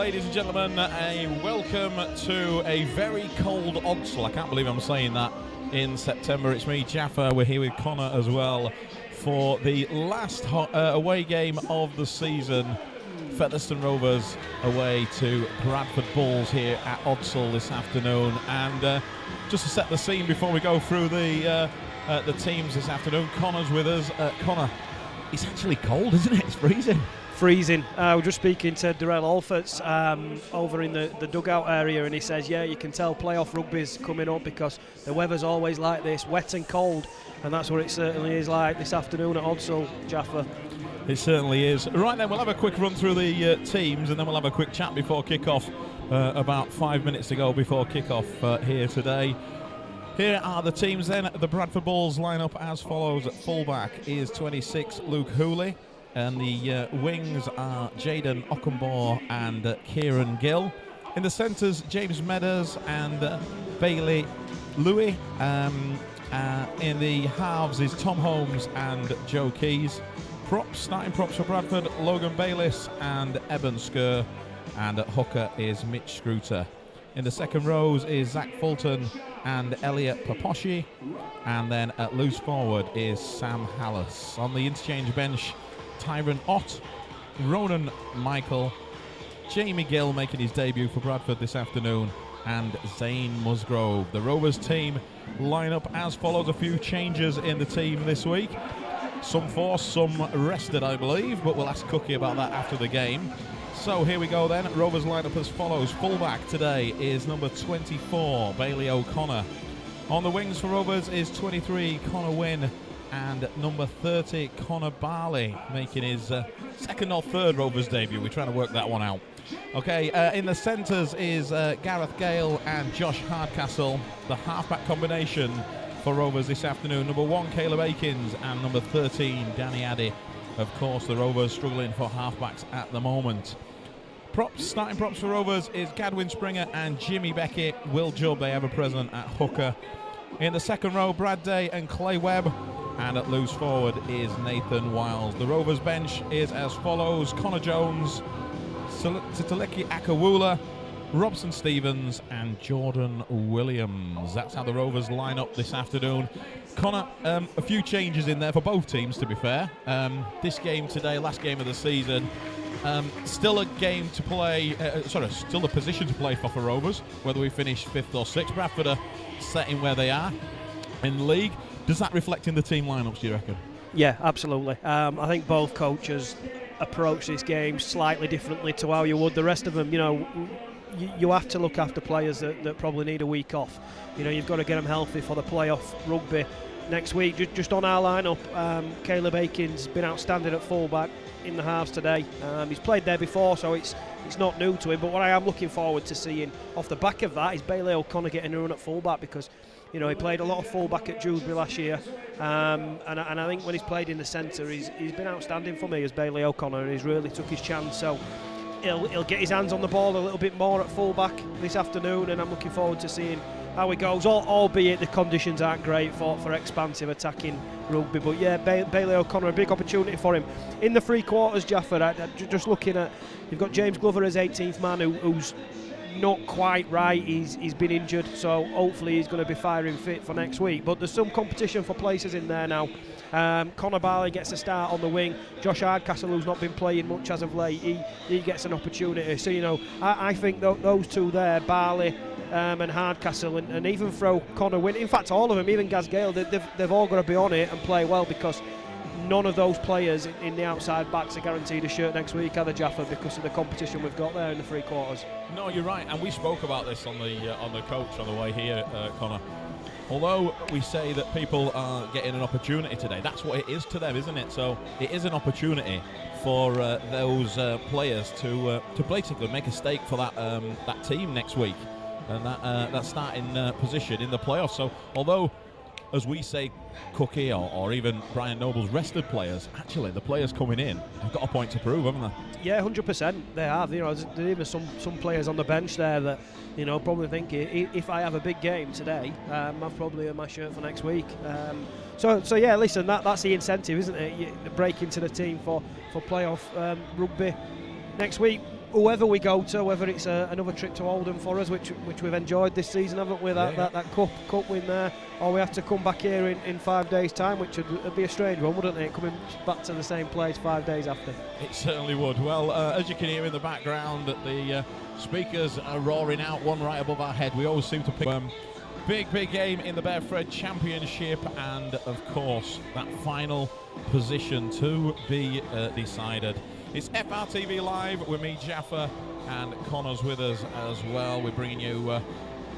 ladies and gentlemen, a welcome to a very cold Odsal. I can't believe I'm saying that in September. It's me, Jaffa. We're here with Connor as well for the last away game of the season. Featherstone Rovers away to Bradford Bulls here at Odsal this afternoon. And just to set the scene before we go through the teams this afternoon, Connor's with us. Connor, it's actually cold, isn't it? It's freezing. Freezing. We're just speaking to Darrell Alforts over in the dugout area, and he says, yeah, you can tell playoff rugby's coming up because the weather's always like this, wet and cold, and that's what it certainly is like this afternoon at Odsal, Jaffa. It certainly is. Right then, we'll have a quick run through the teams, and then we'll have a quick chat before kick-off, about 5 minutes to go before kick-off here today. Here are the teams then. The Bradford Bulls line up as follows. At fullback is 26 Luke Hooley. And the wings are Jaden Ockenbaugh and Kieran Gill. In the centres, James Meadows and Bailey Louis. In the halves is Tom Holmes and Joe Keys. Starting props for Bradford, Logan Bayliss and Eben Skur. And at hooker is Mitch Scruter. In the second rows is Zach Fulton and Elliot Paposhi. And then at loose forward is Sam Hallis. On the interchange bench, Tyron Ott, Ronan Michael, Jamie Gill making his debut for Bradford this afternoon, and Zane Musgrove. The Rovers team line up as follows. A few changes in the team this week. Some forced, some rested, I believe, but we'll ask Cookie about that after the game. So here we go then. Rovers line up as follows. Fullback today is number 24, Bailey O'Connor. On the wings for Rovers is 23, Connor Wynn, and number 30, Connor Barley, making his second or third Rovers debut. We're trying to work that one out. Okay, in the centres is Gareth Gale and Josh Hardcastle. The halfback combination for Rovers this afternoon, number 1, Caleb Akins, and number 13, Danny Addy. Of course, the Rovers struggling for halfbacks at the moment. Starting props for Rovers is Gadwin Springer and Jimmy Beckett. Will Jubb, they ever present at hooker. In the second row, Brad Day and Clay Webb. And at loose forward is Nathan Wiles. The Rovers bench is as follows: Connor Jones, Sitaleki Akawula, Robson Stevens and Jordan Williams. That's how the Rovers line up this afternoon. Connor, a few changes in there for both teams, to be fair. This game today, last game of the season, still a game to play, still a position to play for Rovers, whether we finish 5th or 6th. Bradford are setting where they are in the league. Does that reflect in the team lineups, do you reckon? Yeah, absolutely. I think both coaches approach this game slightly differently to how you would the rest of them. You know, you have to look after players that probably need a week off. You know, you've got to get them healthy for the playoff rugby next week. Just on our lineup, Caleb Akins been outstanding at fullback in the halves today. He's played there before, so it's not new to him. But what I am looking forward to seeing off the back of that is Bailey O'Connor getting a run at fullback, because you know, he played a lot of fullback at Dewsbury last year, and I think when he's played in the centre, he's been outstanding for me as Bailey O'Connor, and he's really took his chance. So he'll get his hands on the ball a little bit more at fullback this afternoon, and I'm looking forward to seeing how he goes. Albeit the conditions aren't great for expansive attacking rugby, but yeah, Bailey O'Connor, a big opportunity for him in the three quarters. Jaffa, just looking at, you've got James Glover as 18th man, who's not quite right. He's been injured, so hopefully he's going to be firing fit for next week. But there's some competition for places in there now. Connor Barley gets a start on the wing. Josh Hardcastle, who's not been playing much as of late, he gets an opportunity. So you know, I think those two there, Barley and Hardcastle, and even throw Connor Wynn, in fact all of them, even Gaz Gale, they've all got to be on it and play well, because none of those players in the outside backs are guaranteed a shirt next week, are they, Jaffa, because of the competition we've got there in the three quarters. No, you're right, and we spoke about this on the coach on the way here, Connor. Although we say that people are getting an opportunity today, that's what it is to them, isn't it? So it is an opportunity for those players to basically make a stake for that team next week, and that starting position in the playoffs. So although, as we say, Cookie or even Brian Noble's rested players, actually the players coming in have got a point to prove, haven't they? Yeah, 100% they have. You know, there's even some players on the bench there that, you know, probably think if I have a big game today, I've probably earned my shirt for next week. So yeah, listen, that's the incentive, isn't it? The break into the team for playoff rugby next week. whoever we go to, whether it's another trip to Oldham for us, which we've enjoyed this season, haven't we? That cup win there, or we have to come back here in 5 days' time, which would be a strange one, wouldn't it? Coming back to the same place 5 days after. It certainly would. Well, as you can hear in the background, the speakers are roaring out one right above our head. We always seem to pick big game in the Betfred Championship, and of course that final position to be decided. It's FRTV Live with me, Jaffa, and Connor's with us as well. We're bringing you,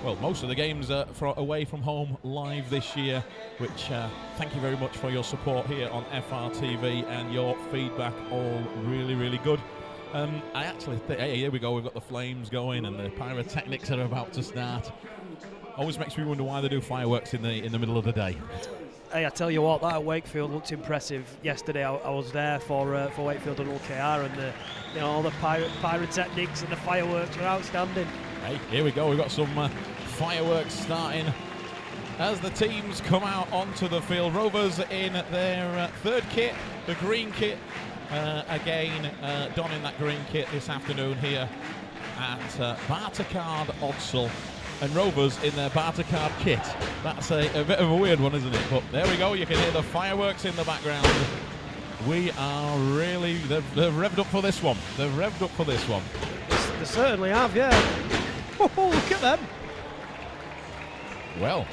well, most of the games away from home live this year, which thank you very much for your support here on FRTV and your feedback, all really good. I actually think, hey, here we go, we've got the flames going and the pyrotechnics are about to start. Always makes me wonder why they do fireworks in the middle of the day. Hey, I tell you what, that at Wakefield looked impressive yesterday. I was there for Wakefield and OKR, and all the pyrotechnics and the fireworks were outstanding. Hey, here we go. We've got some fireworks starting as the teams come out onto the field. Rovers in their third kit, the green kit, again donning that green kit this afternoon here at Bartercard Odsal. And Rovers in their Bartercard kit. That's a bit of a weird one, isn't it? But there we go, you can hear the fireworks in the background. We are really, they've revved up for this one. They've revved up for this one. They certainly have, yeah. Oh, look at them. Well,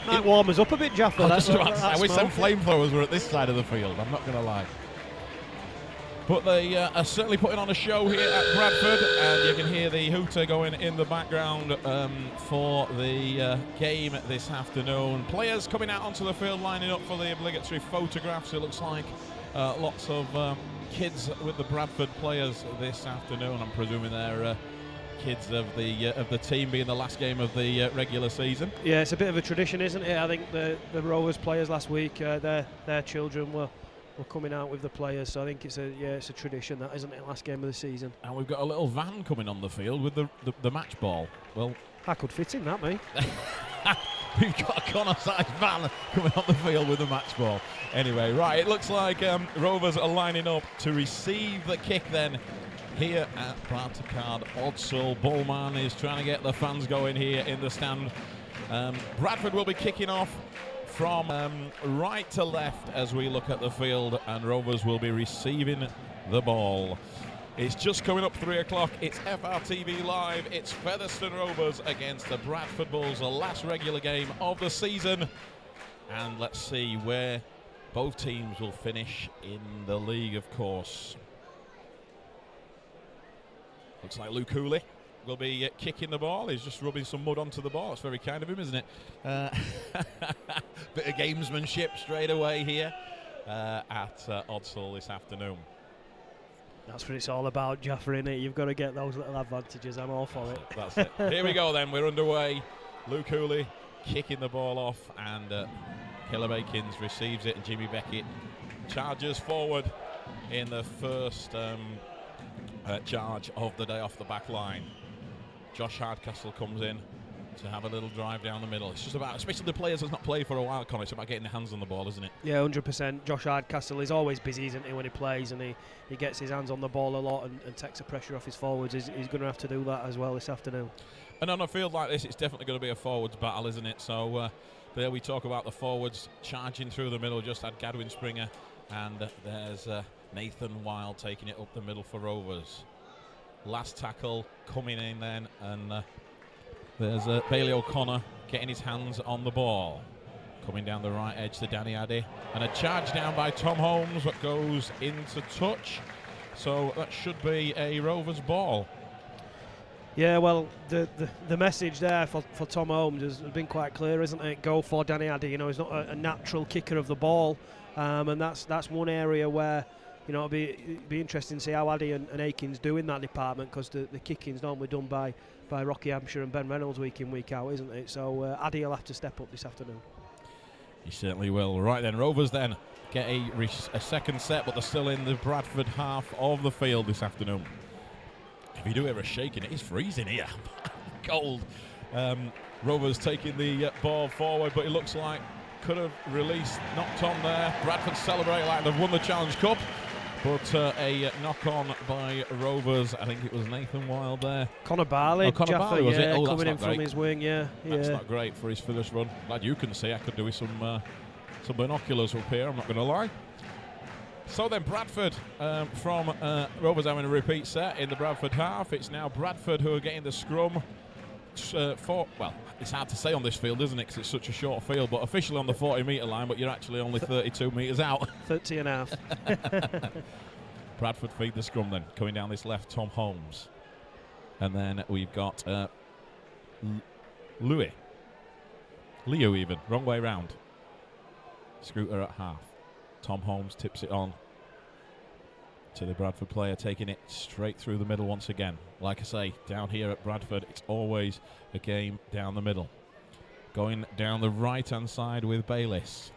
might warm us up a bit, Jaffa. I wish some flamethrowers were at this side of the field, I'm not going to lie. But they are certainly putting on a show here at Bradford, and you can hear the hooter going in the background for the game this afternoon. Players coming out onto the field, lining up for the obligatory photographs. It looks like lots of kids with the Bradford players this afternoon. I'm presuming they're kids of the team, being the last game of the regular season. Yeah, it's a bit of a tradition, isn't it? I think the Rovers players last week, their children were coming out with the players, so I think it's a tradition, that, isn't it? Last game of the season. And we've got a little van coming on the field with the match ball. Well, I could fit in that, mate. We've got a Connor-sized van coming on the field with a match ball. Anyway, right, it looks like Rovers are lining up to receive the kick then here at Bartercard Odsal. Bullman is trying to get the fans going here in the stand. Bradford will be kicking off from right to left as we look at the field, and Rovers will be receiving the ball. It's just coming up 3 o'clock. It's FRTV Live. It's Featherstone Rovers against the Bradford Bulls, the last regular game of the season. And let's see where both teams will finish in the league, of course. Looks like Luke Cooley will be kicking the ball. He's just rubbing some mud onto the ball. It's very kind of him, isn't it? Bit of gamesmanship straight away here at Odsal this afternoon. That's what it's all about, Jaffer, innit? You've got to get those little advantages. I'm all for it. That's it. Here we go then. We're underway. Luke Cooley kicking the ball off, and Killer Bakins receives it, and Jimmy Beckett charges forward in the first charge of the day off the back line. Josh Hardcastle comes in to have a little drive down the middle. It's just about, especially the players that's not played for a while, Connor, it's about getting their hands on the ball, isn't it? Yeah, 100%. Josh Hardcastle is always busy, isn't he, when he plays, and he gets his hands on the ball a lot and takes the pressure off his forwards. He's going to have to do that as well this afternoon. And on a field like this, it's definitely going to be a forwards battle, isn't it? So there we talk about the forwards charging through the middle. Just had Gadwin Springer, and there's Nathan Wild taking it up the middle for Rovers. Last tackle coming in then, and there's Bailey O'Connor getting his hands on the ball. Coming down the right edge to Danny Addy, and a charge down by Tom Holmes that goes into touch. So that should be a Rovers ball. Yeah, well, the message there for Tom Holmes has been quite clear, isn't it? Go for Danny Addy. You know, he's not a natural kicker of the ball, and that's one area where, you know, it'll be interesting to see how Addy and Aikens do in that department, because the kicking's normally done by Rocky Hampshire and Ben Reynolds week in, week out, isn't it? So Addy will have to step up this afternoon. He certainly will. Right then, Rovers then get a second set, but they're still in the Bradford half of the field this afternoon. If you do hear a shaking, it is freezing here. Cold. Rovers taking the ball forward, but it looks like could have released, knocked on there. Bradford celebrate like they've won the Challenge Cup, But a knock-on by Rovers. I think it was Nathan Wild there. Connor Barley, Connor Barley, was it? Oh, coming in from his wing, That's not great for his first run. Glad you can see. I could do with some binoculars up here, I'm not going to lie. So then Bradford from Rovers having a repeat set in the Bradford half. It's now Bradford who are getting the scrum well, it's hard to say on this field, isn't it, because it's such a short field, but officially on the 40-metre line, but you're actually only 32 metres out. 30 and a half. Bradford feed the scrum then. Coming down this left, Tom Holmes. And then we've got Leo even, wrong way round. Scooter at half. Tom Holmes tips it on to the Bradford player, taking it straight through the middle once again. Like I say, down here at Bradford, it's always a game down the middle. Going down the right-hand side with Bayliss.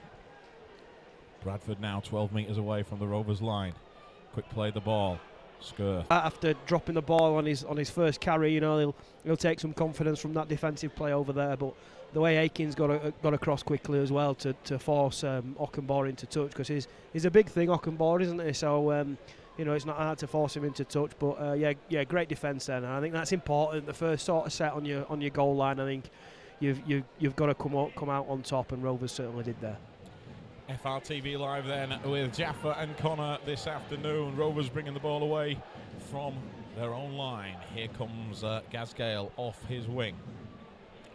Bradford now 12 metres away from the Rovers line. Quick play the ball. Skur. After dropping the ball on his first carry, you know, he'll take some confidence from that defensive play over there. But the way Aiken's got across quickly as well to force Ockenbaugh into touch, because he's a big thing, Ockenbaugh, isn't he? So you know, it's not hard to force him into touch. But yeah, great defence then. And I think that's important. The first sort of set on your goal line, I think you've got to come out on top, and Rovers certainly did there. FRTV live then with Jaffa and Connor this afternoon. Rovers bringing the ball away from their own line. Here comes Gaz Gale off his wing,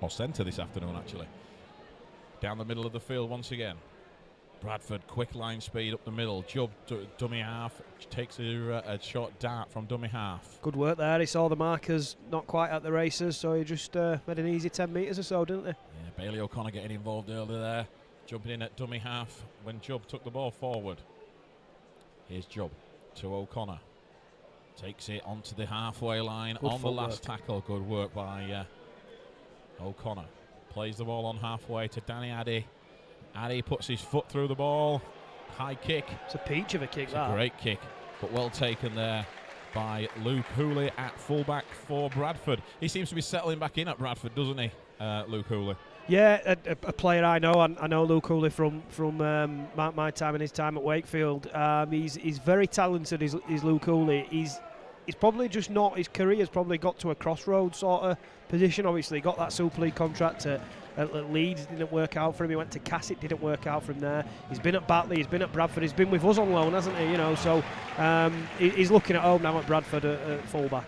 or centre this afternoon actually. Down the middle of the field once again. Bradford, quick line speed up the middle. Jubb, dummy half, takes a short dart from dummy half. Good work there. He saw the markers not quite at the races, so he just made an easy 10 metres or so, didn't he? Yeah, Bailey O'Connor getting involved earlier there. Jumping in at dummy half when Jubb took the ball forward. Here's Jubb to O'Connor. Takes it onto the halfway line on the last tackle. Good work by O'Connor. Plays the ball on halfway to Danny Addy. Addy puts his foot through the ball. High kick. It's a peach of a kick, a great kick, but well taken there by Luke Hooley at fullback for Bradford. He seems to be settling back in at Bradford, doesn't he, Luke Hooley? Yeah, a player I know. I know Luke Hooley from my time and his time at Wakefield. He's very talented. Is Luke Hooley. He's probably just not. His career's probably got to a crossroads sort of position. Obviously, got that Super League contract at Leeds, didn't work out for him. He went to Cassett, didn't work out for him there. He's been at Batley, he's been at Bradford, he's been with us on loan, hasn't he? You know, so he's looking at home now at Bradford at fullback.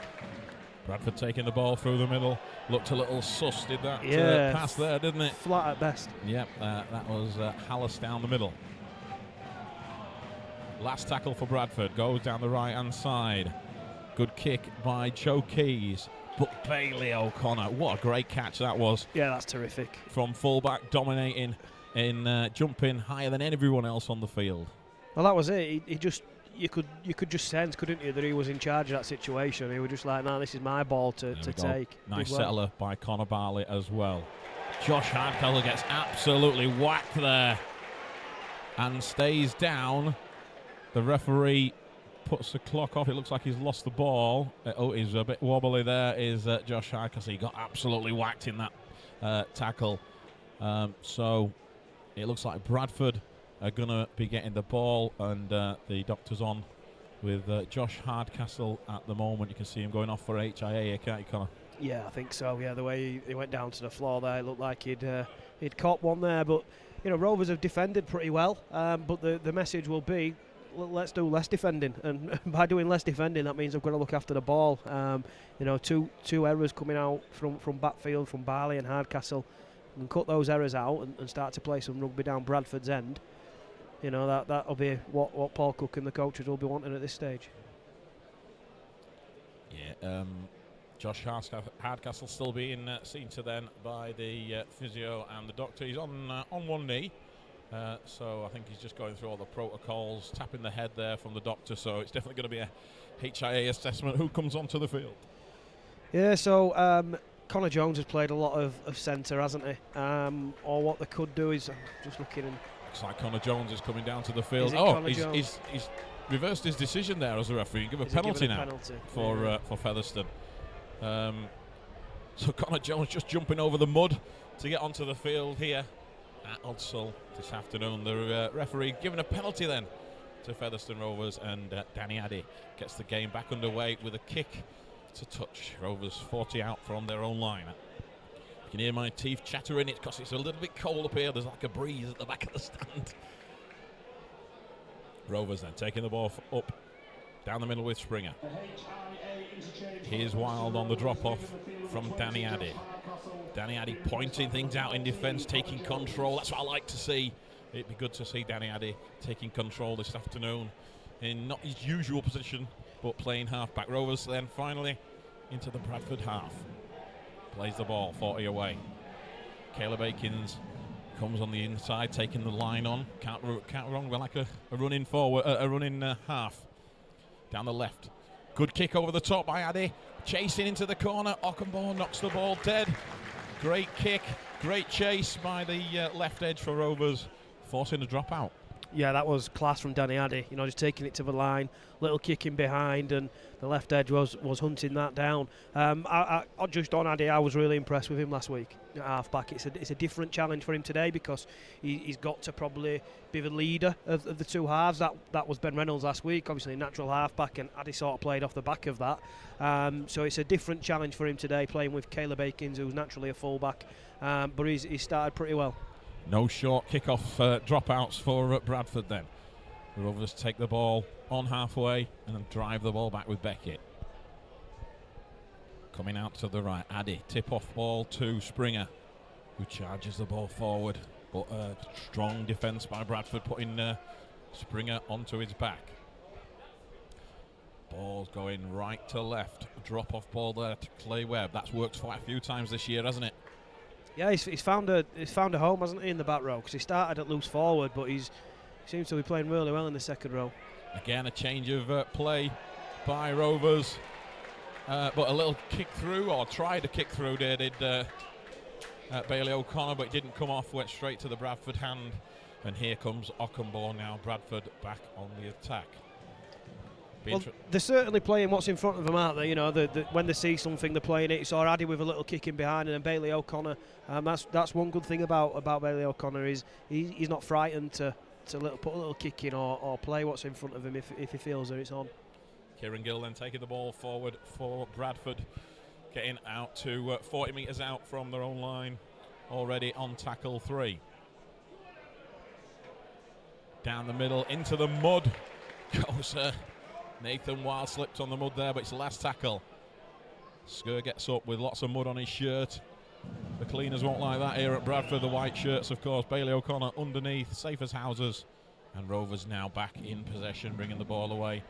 Bradford taking the ball through the middle. Looked a little sus, did that pass there, didn't it? Flat at best. Yep, that was Hallis down the middle. Last tackle for Bradford, goes down the right-hand side. Good kick by Joe Keys. But Bailey O'Connor, what a great catch that was. Yeah, that's terrific. From fullback, dominating in jumping higher than everyone else on the field. Well, that was it. He just... You could just sense, couldn't you, that he was in charge of that situation. He was just like, no, this is my ball to take. Nice settler by Connor Barley as well. Josh Hardcastle gets absolutely whacked there and stays down. The referee puts the clock off. It looks like he's lost the ball. He's a bit wobbly there, is Josh Hardcastle. He got absolutely whacked in that tackle. So it looks like Bradford are going to be getting the ball, and the doctor's on with Josh Hardcastle at the moment. You can see him going off for HIA here, can't you, Connor? Yeah, I think so. Yeah, the way he went down to the floor there, it looked like he'd caught one there. But, you know, Rovers have defended pretty well, but the message will be, let's do less defending, and by doing less defending, that means I've got to look after the ball. You know, two errors coming out from backfield from Barley and Hardcastle. We can cut those errors out and start to play some rugby down Bradford's end. You know, that'll be what Paul Cook and the coaches will be wanting at this stage. Yeah, Josh Hardcastle still being seen to then by the physio and the doctor. He's on one knee, so I think he's just going through all the protocols, tapping the head there from the doctor. So it's definitely going to be a HIA assessment. Who comes onto the field? Yeah, so Connor Jones has played a lot of centre, hasn't he? Or what they could do is, just looking and... Looks like Connor Jones is coming down to the field. He's reversed his decision there as a referee. Give a penalty now for Featherstone. So Connor Jones just jumping over the mud to get onto the field here at Odsall this afternoon. The referee giving a penalty then to Featherstone Rovers, and Danny Addy gets the game back underway with a kick to touch. Rovers 40 out from their own line. You can hear my teeth chattering, it's because it's a little bit cold up here. There's like a breeze at the back of the stand. Rovers then taking the ball up down the middle with Springer. Here's Wild on the drop-off from Danny Addy. Danny Addy pointing things out in defence, taking control. That's what I like to see. It'd be good to see Danny Addy taking control this afternoon in not his usual position, but playing half-back. Rovers then finally into the Bradford half. Plays the ball, 40 away. Caleb Akins comes on the inside, taking the line on. Can't run. We're like a running forward, a running half. Down the left. Good kick over the top by Addy. Chasing into the corner. Ockenbaugh knocks the ball dead. Great kick. Great chase by the left edge for Rovers, forcing a dropout. Yeah, that was class from Danny Addy. You know, just taking it to the line, little kicking behind, and the left edge was hunting that down. Just on Addy, I was really impressed with him last week at half back. It's a different challenge for him today because he's got to probably be the leader of the two halves. That was Ben Reynolds last week, obviously a natural half back, and Addy sort of played off the back of that. So it's a different challenge for him today, playing with Caleb Akins, who's naturally a full-back, but he started pretty well. No short kick-off dropouts for Bradford then. The Rovers take the ball on halfway and then drive the ball back with Beckett. Coming out to the right, Addy, tip-off ball to Springer, who charges the ball forward. But strong defence by Bradford, putting Springer onto his back. Ball's going right to left. Drop-off ball there to Clay Webb. That's worked quite a few times this year, hasn't it? Yeah, he's found a home, hasn't he, in the back row? Because he started at loose forward, but he seems to be playing really well in the second row. Again, a change of play by Rovers, but a little kick through, or tried to kick through there, did Bailey O'Connor, but it didn't come off, went straight to the Bradford hand. And here comes Ockenbaugh now, Bradford back on the attack. Well, they're certainly playing what's in front of them, aren't they? You know, when they see something, they're playing it. So Addy with a little kick in behind, and then Bailey O'Connor. That's one good thing about Bailey O'Connor is he's not frightened to put a little kick in or play what's in front of him if he feels that it's on. Kieran Gill then taking the ball forward for Bradford, getting out to 40 metres out from their own line, already on tackle 3. Down the middle into the mud goes Nathan Wild. Slipped on the mud there, but it's the last tackle. Skur gets up with lots of mud on his shirt. The cleaners won't like that here at Bradford. The white shirts, of course. Bailey O'Connor underneath, safe as houses. And Rovers now back in possession, bringing the ball away.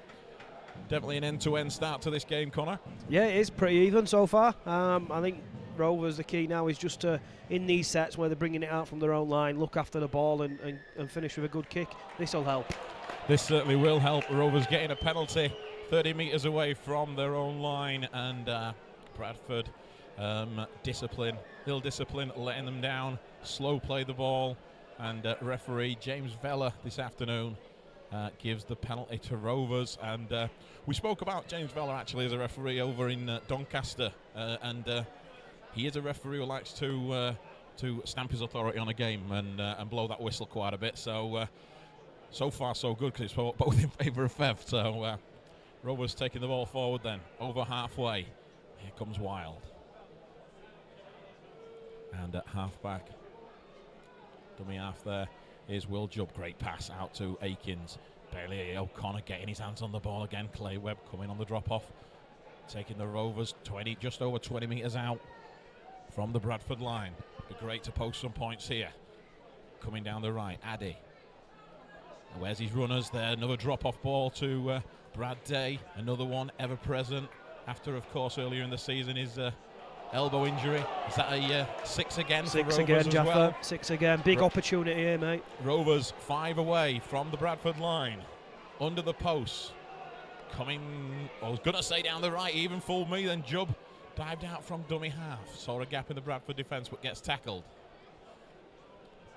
Definitely an end-to-end start to this game, Connor. Yeah, it is pretty even so far. I think Rovers, the key now is just to, in these sets where they're bringing it out from their own line, look after the ball and finish with a good kick. This will help. This certainly will help. Rovers getting a penalty 30 metres away from their own line, and Bradford ill discipline, letting them down, slow play the ball, and referee James Vella this afternoon gives the penalty to Rovers. And we spoke about James Vella actually as a referee over in Doncaster, and he is a referee who likes to stamp his authority on a game and blow that whistle quite a bit. So far so good, because it's both in favour of Fev. So Rovers taking the ball forward then, over halfway. Here comes Wild. And at half-back, dummy half there, is Will Jubb. Great pass out to Akins. Bailey O'Connor getting his hands on the ball again. Clay Webb coming on the drop-off. Taking the Rovers just over 20 metres out from the Bradford line. Be great to post some points here. Coming down the right, Addy. Where's his runners there? Another drop-off ball to Brad Day. Another one ever present after, of course, earlier in the season his elbow injury. Is that a 6 again for Rovers again, as Jaffa. well? 6 again. Big opportunity here, mate. Rovers 5 away from the Bradford line. Under the post. Coming, I was going to say down the right, he even fooled me. Then Jubb dived out from dummy half. Saw a gap in the Bradford defence, but gets tackled.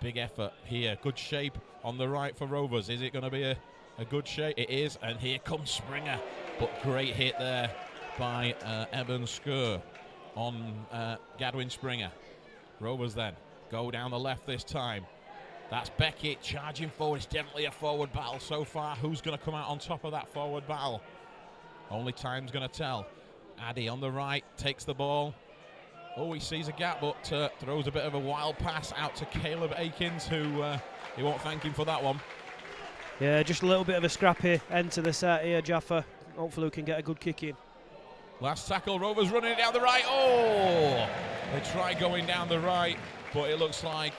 Big effort here. Good shape on the right for Rovers. Is it going to be a good shape? It is. And here comes Springer. But great hit there by Evan Skur on Gadwin Springer. Rovers then go down the left this time. That's Beckett charging forward. It's definitely a forward battle so far. Who's going to come out on top of that forward battle? Only time's going to tell. Addy on the right takes the ball. Oh, he sees a gap, but throws a bit of a wild pass out to Caleb Akins, who he won't thank him for that one. Yeah, just a little bit of a scrappy end to the set here, Jaffa. Hopefully we can get a good kick in. Last tackle, Rovers running it down the right. Oh! They try going down the right, but it looks like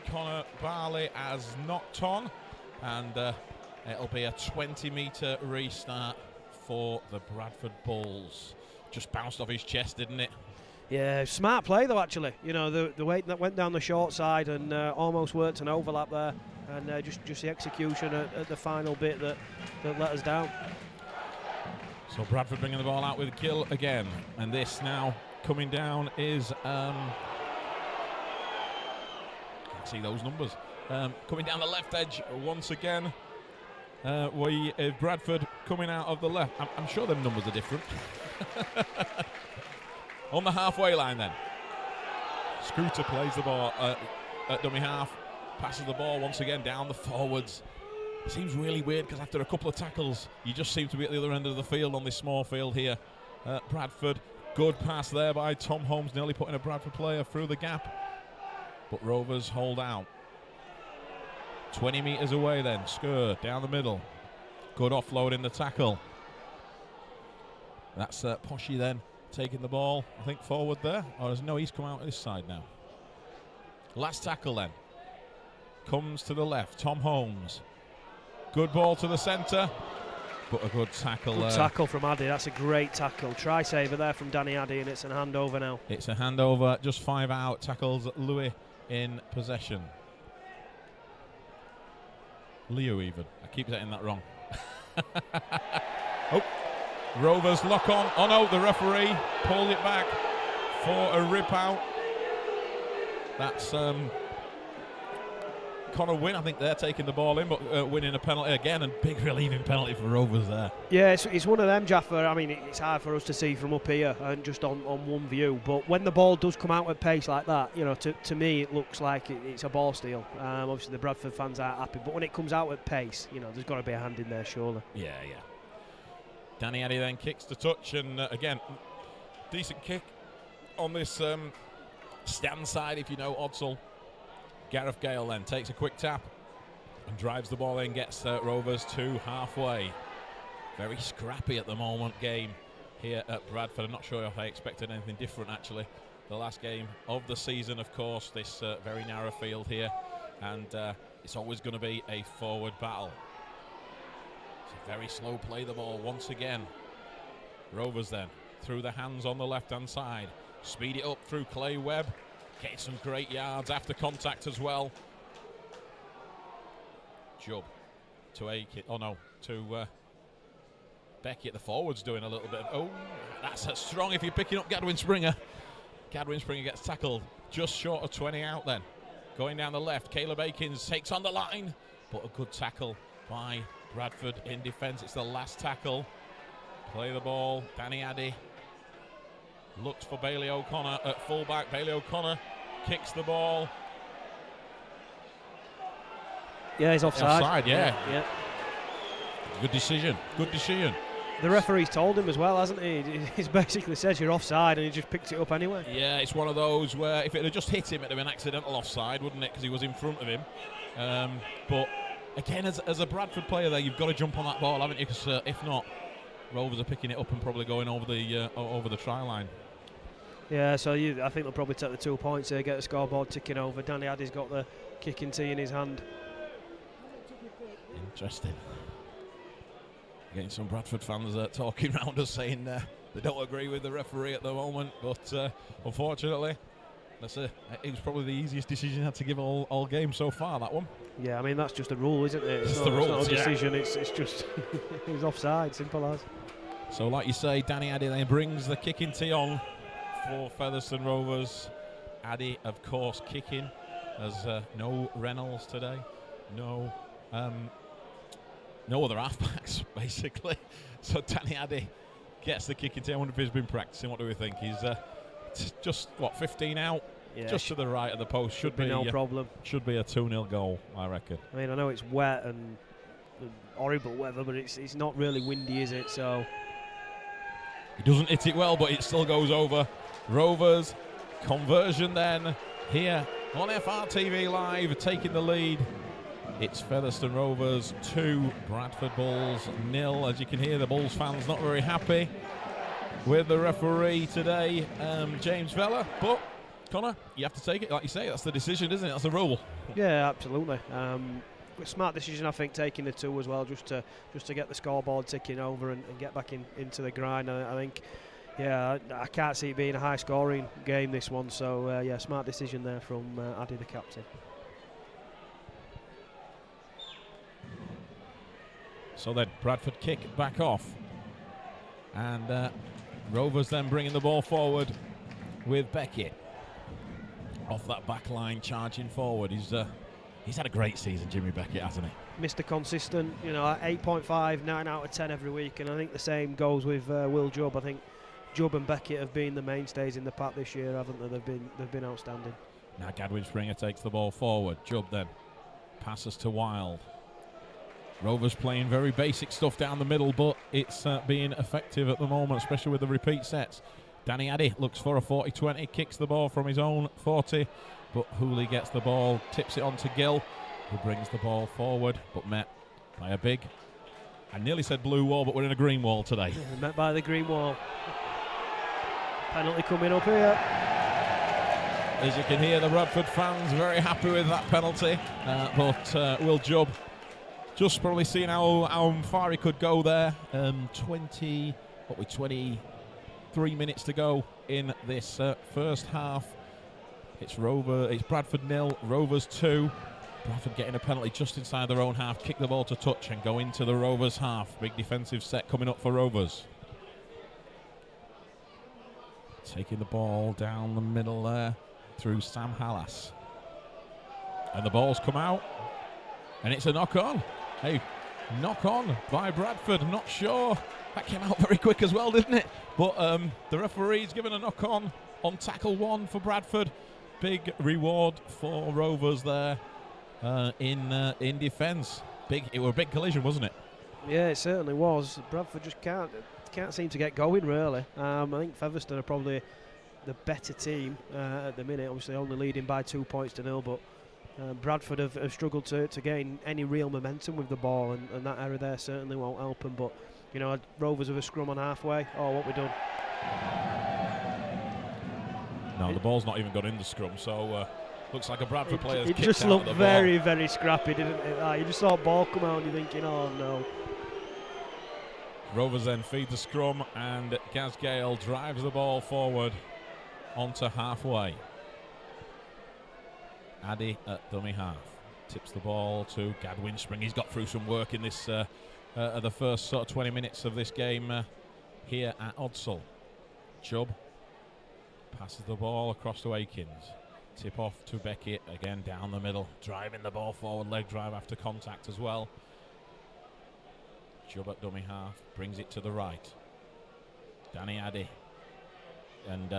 Connor Barley has knocked on, and it'll be a 20-metre restart for the Bradford Bulls. Just bounced off his chest, didn't it? Yeah, smart play though, actually. You know, the weight that went down the short side and almost worked an overlap there, and just the execution at the final bit that let us down. So Bradford bringing the ball out with Gill again, and this now coming down is can't see those numbers. Coming down the left edge once again. Bradford coming out of the left. I'm sure them numbers are different. On the halfway line then. Scooter plays the ball at dummy half, passes the ball once again down the forwards. It seems really weird because after a couple of tackles, you just seem to be at the other end of the field on this small field here. Bradford, good pass there by Tom Holmes, nearly putting a Bradford player through the gap. But Rovers hold out. 20 metres away then, Skur down the middle. Good offload in the tackle. That's Poshy then taking the ball, I think, forward there. Oh, no, he's come out this side now. Last tackle then. Comes to the left, Tom Holmes. Good ball to the centre, but a good tackle there. Good tackle from Addy, that's a great tackle. Try saver there from Danny Addy, and it's a handover now. It's a handover, just 5 out, tackles Louis in possession. Leo even, I keep getting that wrong. Oh, Rovers lock on. Oh no, the referee pulled it back for a rip out. That's Connor Wynn, I think they're taking the ball in, but winning a penalty again, and big relieving penalty for Rovers there. Yeah, it's one of them, Jaffa. I mean, it's hard for us to see from up here and just on one view, but when the ball does come out at pace like that, you know, to me it looks like it's a ball steal. Obviously the Bradford fans aren't happy, but when it comes out at pace, you know, there's got to be a hand in there, surely. Yeah. Danny Addy then kicks to touch, and again, decent kick on this stand side, if you know Odsall. Gareth Gale then takes a quick tap and drives the ball in, gets Rovers to halfway. Very scrappy at the moment game here at Bradford. I'm not sure if I expected anything different, actually. The last game of the season, of course, this very narrow field here, and it's always going to be a forward battle. It's a very slow play the ball once again. Rovers then through the hands on the left-hand side. Speed it up through Clay Webb. Getting some great yards after contact as well. Jubb to Aiken. Oh no, to Beckett. The forward's doing a little bit. Oh, that's strong if you're picking up Gadwin Springer. Gadwin Springer gets tackled just short of 20 out then. Going down the left, Caleb Akins takes on the line, but a good tackle by Bradford in defence. It's the last tackle. Play the ball, Danny Addy. Looks for Bailey O'Connor at fullback. Bailey O'Connor kicks the ball. Yeah, he's offside. Offside, yeah. Good decision. The referee's told him as well, hasn't he? He's basically says you're offside, and he just picked it up anyway. Yeah, it's one of those where if it had just hit him, it'd have been accidental offside, wouldn't it? Because he was in front of him. But again, as a Bradford player there, you've got to jump on that ball, haven't you? Because if not, Rovers are picking it up and probably going over the try line. Yeah, so I think they'll probably take the 2 points here, get the scoreboard ticking over. Danny Addy's got the kicking tee in his hand. Interesting. Getting some Bradford fans talking around us saying they don't agree with the referee at the moment, but unfortunately, it was probably the easiest decision he had to give all game so far, that one. Yeah, I mean, that's just a rule, isn't it? It's the rules, it's not a decision, it's just he's offside, simple as. So like you say, Danny Addy then brings the kicking tee on for Featherstone Rovers. Addy, of course, kicking. There's no Reynolds today, no other halfbacks, basically. So Danny Addy gets the kicking tee. I wonder if he's been practicing. What do we think? He's just, 15 out? Yeah, just to the right of the post. Should be no problem. Should be a 2-0 goal, I reckon. I mean, I know it's wet and horrible weather, but it's not really windy, is it? So he doesn't hit it well, but it still goes over. Rovers conversion then here on FRTV Live, taking the lead. It's Featherstone Rovers 2, Bradford Bulls 0. As you can hear, the Bulls fans not very happy with the referee today, James Vella. But Connor, you have to take it, like you say. That's the decision, isn't it? That's the rule. Yeah, absolutely. Smart decision, I think, taking the 2 as well, just to get the scoreboard ticking over and get back into the grind. I think, yeah, I can't see it being a high-scoring game, this one. So yeah, smart decision there from Addy, the captain. So then Bradford kick back off, and Rovers then bringing the ball forward with Beckett off that back line, charging forward. He's had a great season, Jimmy Beckett, hasn't he? Mr. Consistent, 8.5, 9 out of 10 every week, and I think the same goes with Will Jubb. I think Jubb and Beckett have been the mainstays in the pack this year, haven't they? They've been outstanding. Now Gadwin Springer takes the ball forward. Jubb then passes to Wild. Rovers playing very basic stuff down the middle, but it's being effective at the moment, especially with the repeat sets. Danny Addy looks for a 40-20, kicks the ball from his own 40, but Hooley gets the ball, tips it on to Gill, who brings the ball forward, but met by a big, I nearly said blue wall, but we're in a green wall today. Yeah, met by the green wall. Penalty coming up here. As you can hear, the Bradford fans very happy with that penalty, but Will Jubb just probably seeing how far he could go there. 23 minutes to go in this first half. It's Bradford 0, Rovers 2. Bradford getting a penalty just inside their own half, kick the ball to touch and go into the Rovers half. Big defensive set coming up for Rovers. Taking the ball down the middle there through Sam Hallas. And the ball's come out. And it's a knock-on. Hey, knock-on by Bradford. I'm not sure. That came out very quick as well, didn't it? But the referee's given a knock-on on tackle 1 for Bradford. Big reward for Rovers there in defence. It was a big collision, wasn't it? Yeah, it certainly was. Bradford just can't seem to get going, really. I think Featherstone are probably the better team at the minute. Obviously, only leading by 2 points to 0, but Bradford have struggled to gain any real momentum with the ball, and that error there certainly won't help them. But Rovers have a scrum on halfway. Oh, what we done? No, the ball's not even got in the scrum, so looks like a Bradford player's kicked out. It just looked the very, ball. very scrappy, didn't it? You just saw a ball come out and you're thinking, oh no. Rovers then feed the scrum, and Gaz Gale drives the ball forward onto halfway. Addy at dummy half. Tips the ball to Gadwin Spring. He's got through some work in this the first sort of 20 minutes of this game here at Odsal. Jubb passes the ball across to Akins. Tip off to Beckett, again down the middle, driving the ball forward, leg drive after contact as well. Jubb at dummy half, brings it to the right. Danny Addy and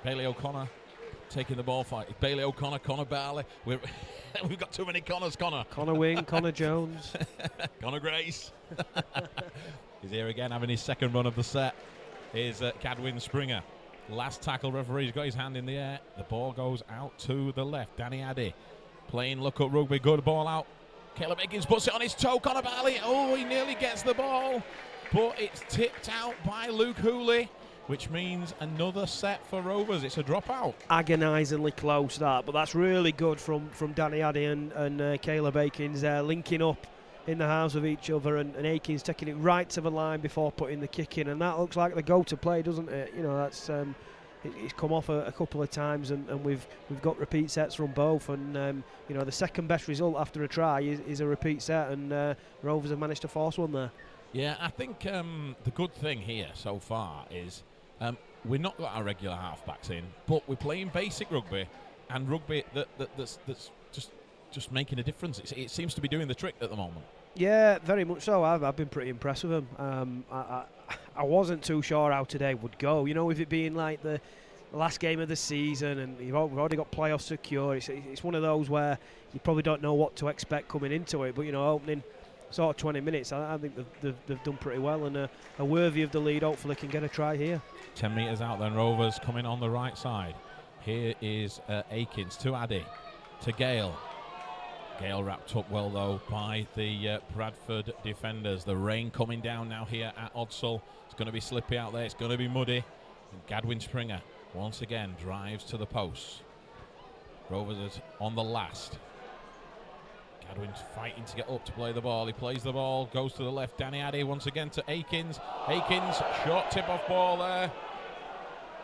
Bailey O'Connor taking the ball fight. Bailey O'Connor, Connor Barley. We've got too many Connors, Connor. Connor Wing, Connor Jones. Connor Grace. He's here again having his second run of the set. Here's Gadwin Springer. Last tackle, referee's got his hand in the air. The ball goes out to the left. Danny Addy playing look-up rugby. Good ball out. Caleb Higgins puts it on his toe. Connor Barley. Oh, he nearly gets the ball. But it's tipped out by Luke Hooley, which means another set for Rovers. It's a dropout. Agonisingly close, that. But that's really good from Danny Addy and Caleb Akins linking up in the halves of each other, and Akins taking it right to the line before putting the kick in, and that looks like the go-to play, doesn't it? That's it's come off a couple of times, and we've got repeat sets from both, and the second best result after a try is a repeat set, and Rovers have managed to force one there. Yeah, I think the good thing here so far is we've not got our regular halfbacks in, but we're playing basic rugby, and rugby that's just making a difference. It seems to be doing the trick at the moment. Yeah, very much so. I've been pretty impressed with him. I wasn't too sure how today would go. With it being like the last game of the season, and we've already got playoffs secure. It's one of those where you probably don't know what to expect coming into it, but opening sort of 20 minutes, I think they've done pretty well and are worthy of the lead. Hopefully can get a try here. 10 metres out then, Rovers coming on the right side. Here is Akins to Addy, to Gale. Gale wrapped up well though by the Bradford defenders. The rain coming down now here at Odsal. It's going to be slippy out there, it's going to be muddy. And Gadwin Springer once again drives to the post. Rovers is on the last. Gadwin's fighting to get up to play the ball. He plays the ball, goes to the left. Danny Addy once again to Akins. Akins, short tip-off ball there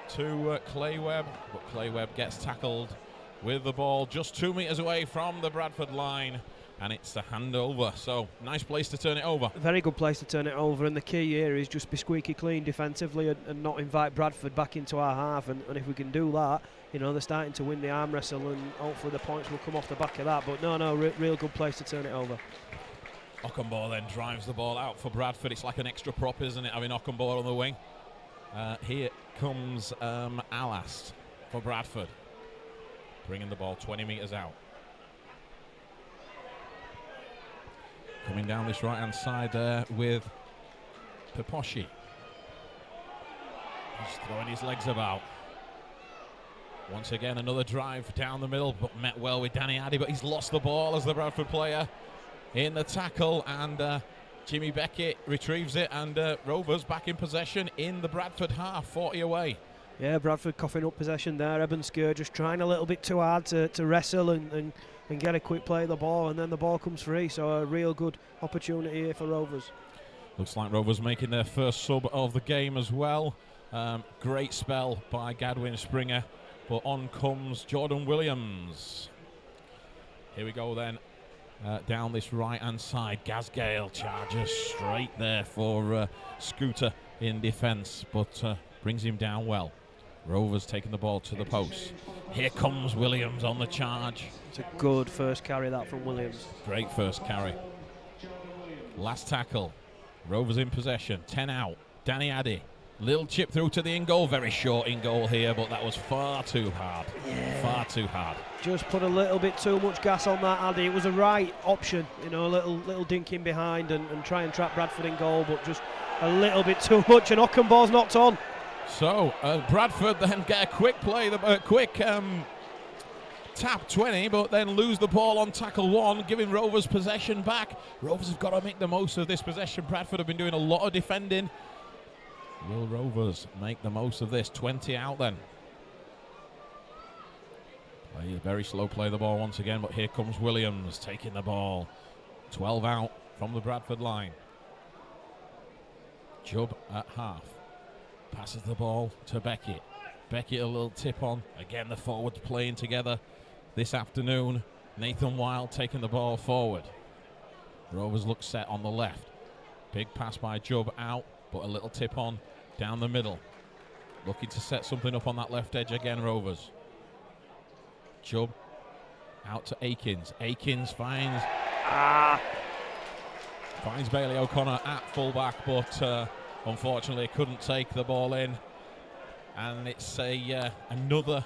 to Clay Webb, but Clay Webb gets tackled with the ball just 2 metres away from the Bradford line, and it's a handover. So nice place to turn it over. Very good place to turn it over, and the key here is just be squeaky clean defensively and not invite Bradford back into our half, and if we can do that, they're starting to win the arm wrestle, and hopefully the points will come off the back of that. But no, real good place to turn it over. Ockenbaugh then drives the ball out for Bradford. It's like an extra prop, isn't it, having Ockenbaugh on the wing. Here comes Alast for Bradford, bringing the ball 20 metres out. Coming down this right-hand side there with Peposhi. He's throwing his legs about. Once again, another drive down the middle, but met well with Danny Addy, but he's lost the ball as the Bradford player in the tackle, and Jimmy Beckett retrieves it, and Rovers back in possession in the Bradford half, 40 away. Yeah, Bradford coughing up possession there. Eben Skur just trying a little bit too hard to wrestle and get a quick play of the ball, and then the ball comes free. So a real good opportunity here for Rovers. Looks like Rovers making their first sub of the game as well. Great spell by Gadwin Springer, but on comes Jordan Williams. Here we go then. Down this right-hand side, Gaz Gale charges straight there for Scooter in defence, but brings him down well. Rovers taking the ball to the post. Here comes Williams on the charge. It's a good first carry that from Williams. Great first carry. Last tackle. Rovers in possession. 10 out. Danny Addy. Little chip through to the in-goal. Very short in-goal here, but that was far too hard. Yeah. Far too hard. Just put a little bit too much gas on that, Addy. It was a right option, a little dinking behind and try and trap Bradford in goal, but just a little bit too much, and Ockenbaugh's knocked on. So Bradford then get a quick play, tap 20, but then lose the ball on tackle 1, giving Rovers possession back. Rovers have got to make the most of this possession. Bradford have been doing a lot of defending. Will Rovers make the most of this? 20 out then. Play a very slow play the ball once again, but here comes Williams taking the ball. 12 out from the Bradford line. Jubb at half. Passes the ball to Beckett. Beckett a little tip on. Again, the forwards playing together this afternoon. Nathan Wild taking the ball forward. Rovers look set on the left. Big pass by Jubb out, but a little tip on down the middle. Looking to set something up on that left edge again, Rovers. Jubb out to Akins. Akins finds Bailey O'Connor at fullback, but unfortunately couldn't take the ball in. And it's another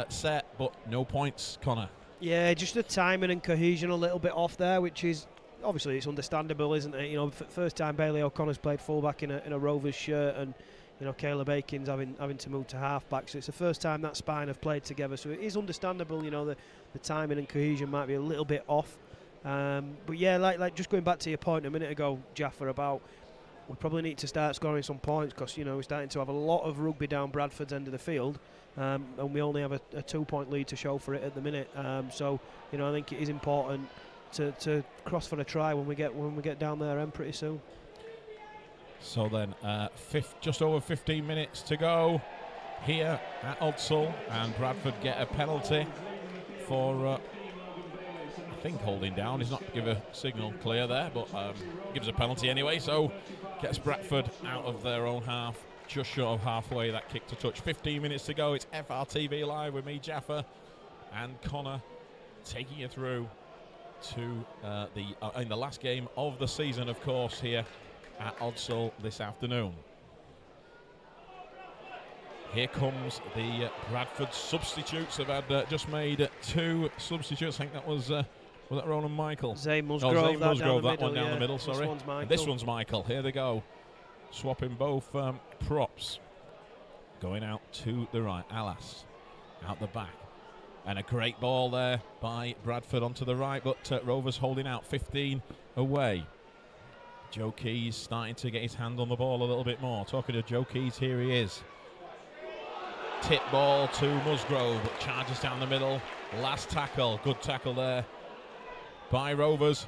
set, but no points, Connor. Yeah, just the timing and cohesion a little bit off there, which is obviously it's understandable, isn't it? First time Bailey O'Connor's played fullback in a Rovers shirt, and Caleb Akins having to move to halfback, so it's the first time that spine have played together. So it is understandable, the timing and cohesion might be a little bit off. But yeah, like just going back to your point a minute ago, Jaffer, about we probably need to start scoring some points, because we're starting to have a lot of rugby down Bradford's end of the field, and we only have a 2-point lead to show for it at the minute. So I think it is important to cross for a try when we get down their end pretty soon. So then, just over 15 minutes to go here at Odsal, and Bradford get a penalty for I think holding down. He's not give a signal clear there, but gives a penalty anyway, so gets Bradford out of their own half, just short of halfway. That kick to touch. 15 minutes to go. It's FRTV Live with me, Jaffa, and Connor, taking you through to in the last game of the season, of course, here at Odsal this afternoon. Here comes the Bradford substitutes. They've had just made 2 substitutes. I think that was that Ronan Michael? Zane Musgrove. Zane Musgrove, that middle, one down the middle, sorry. This one's Michael. And this one's Michael. Here they go. Swapping both props. Going out to the right. Alas out the back. And a great ball there by Bradford onto the right, but Rovers holding out 15 away. Joe Keys starting to get his hand on the ball a little bit more. Talking to Joe Keys, here he is. Tip ball to Musgrove, but charges down the middle. Last tackle, good tackle there by Rovers.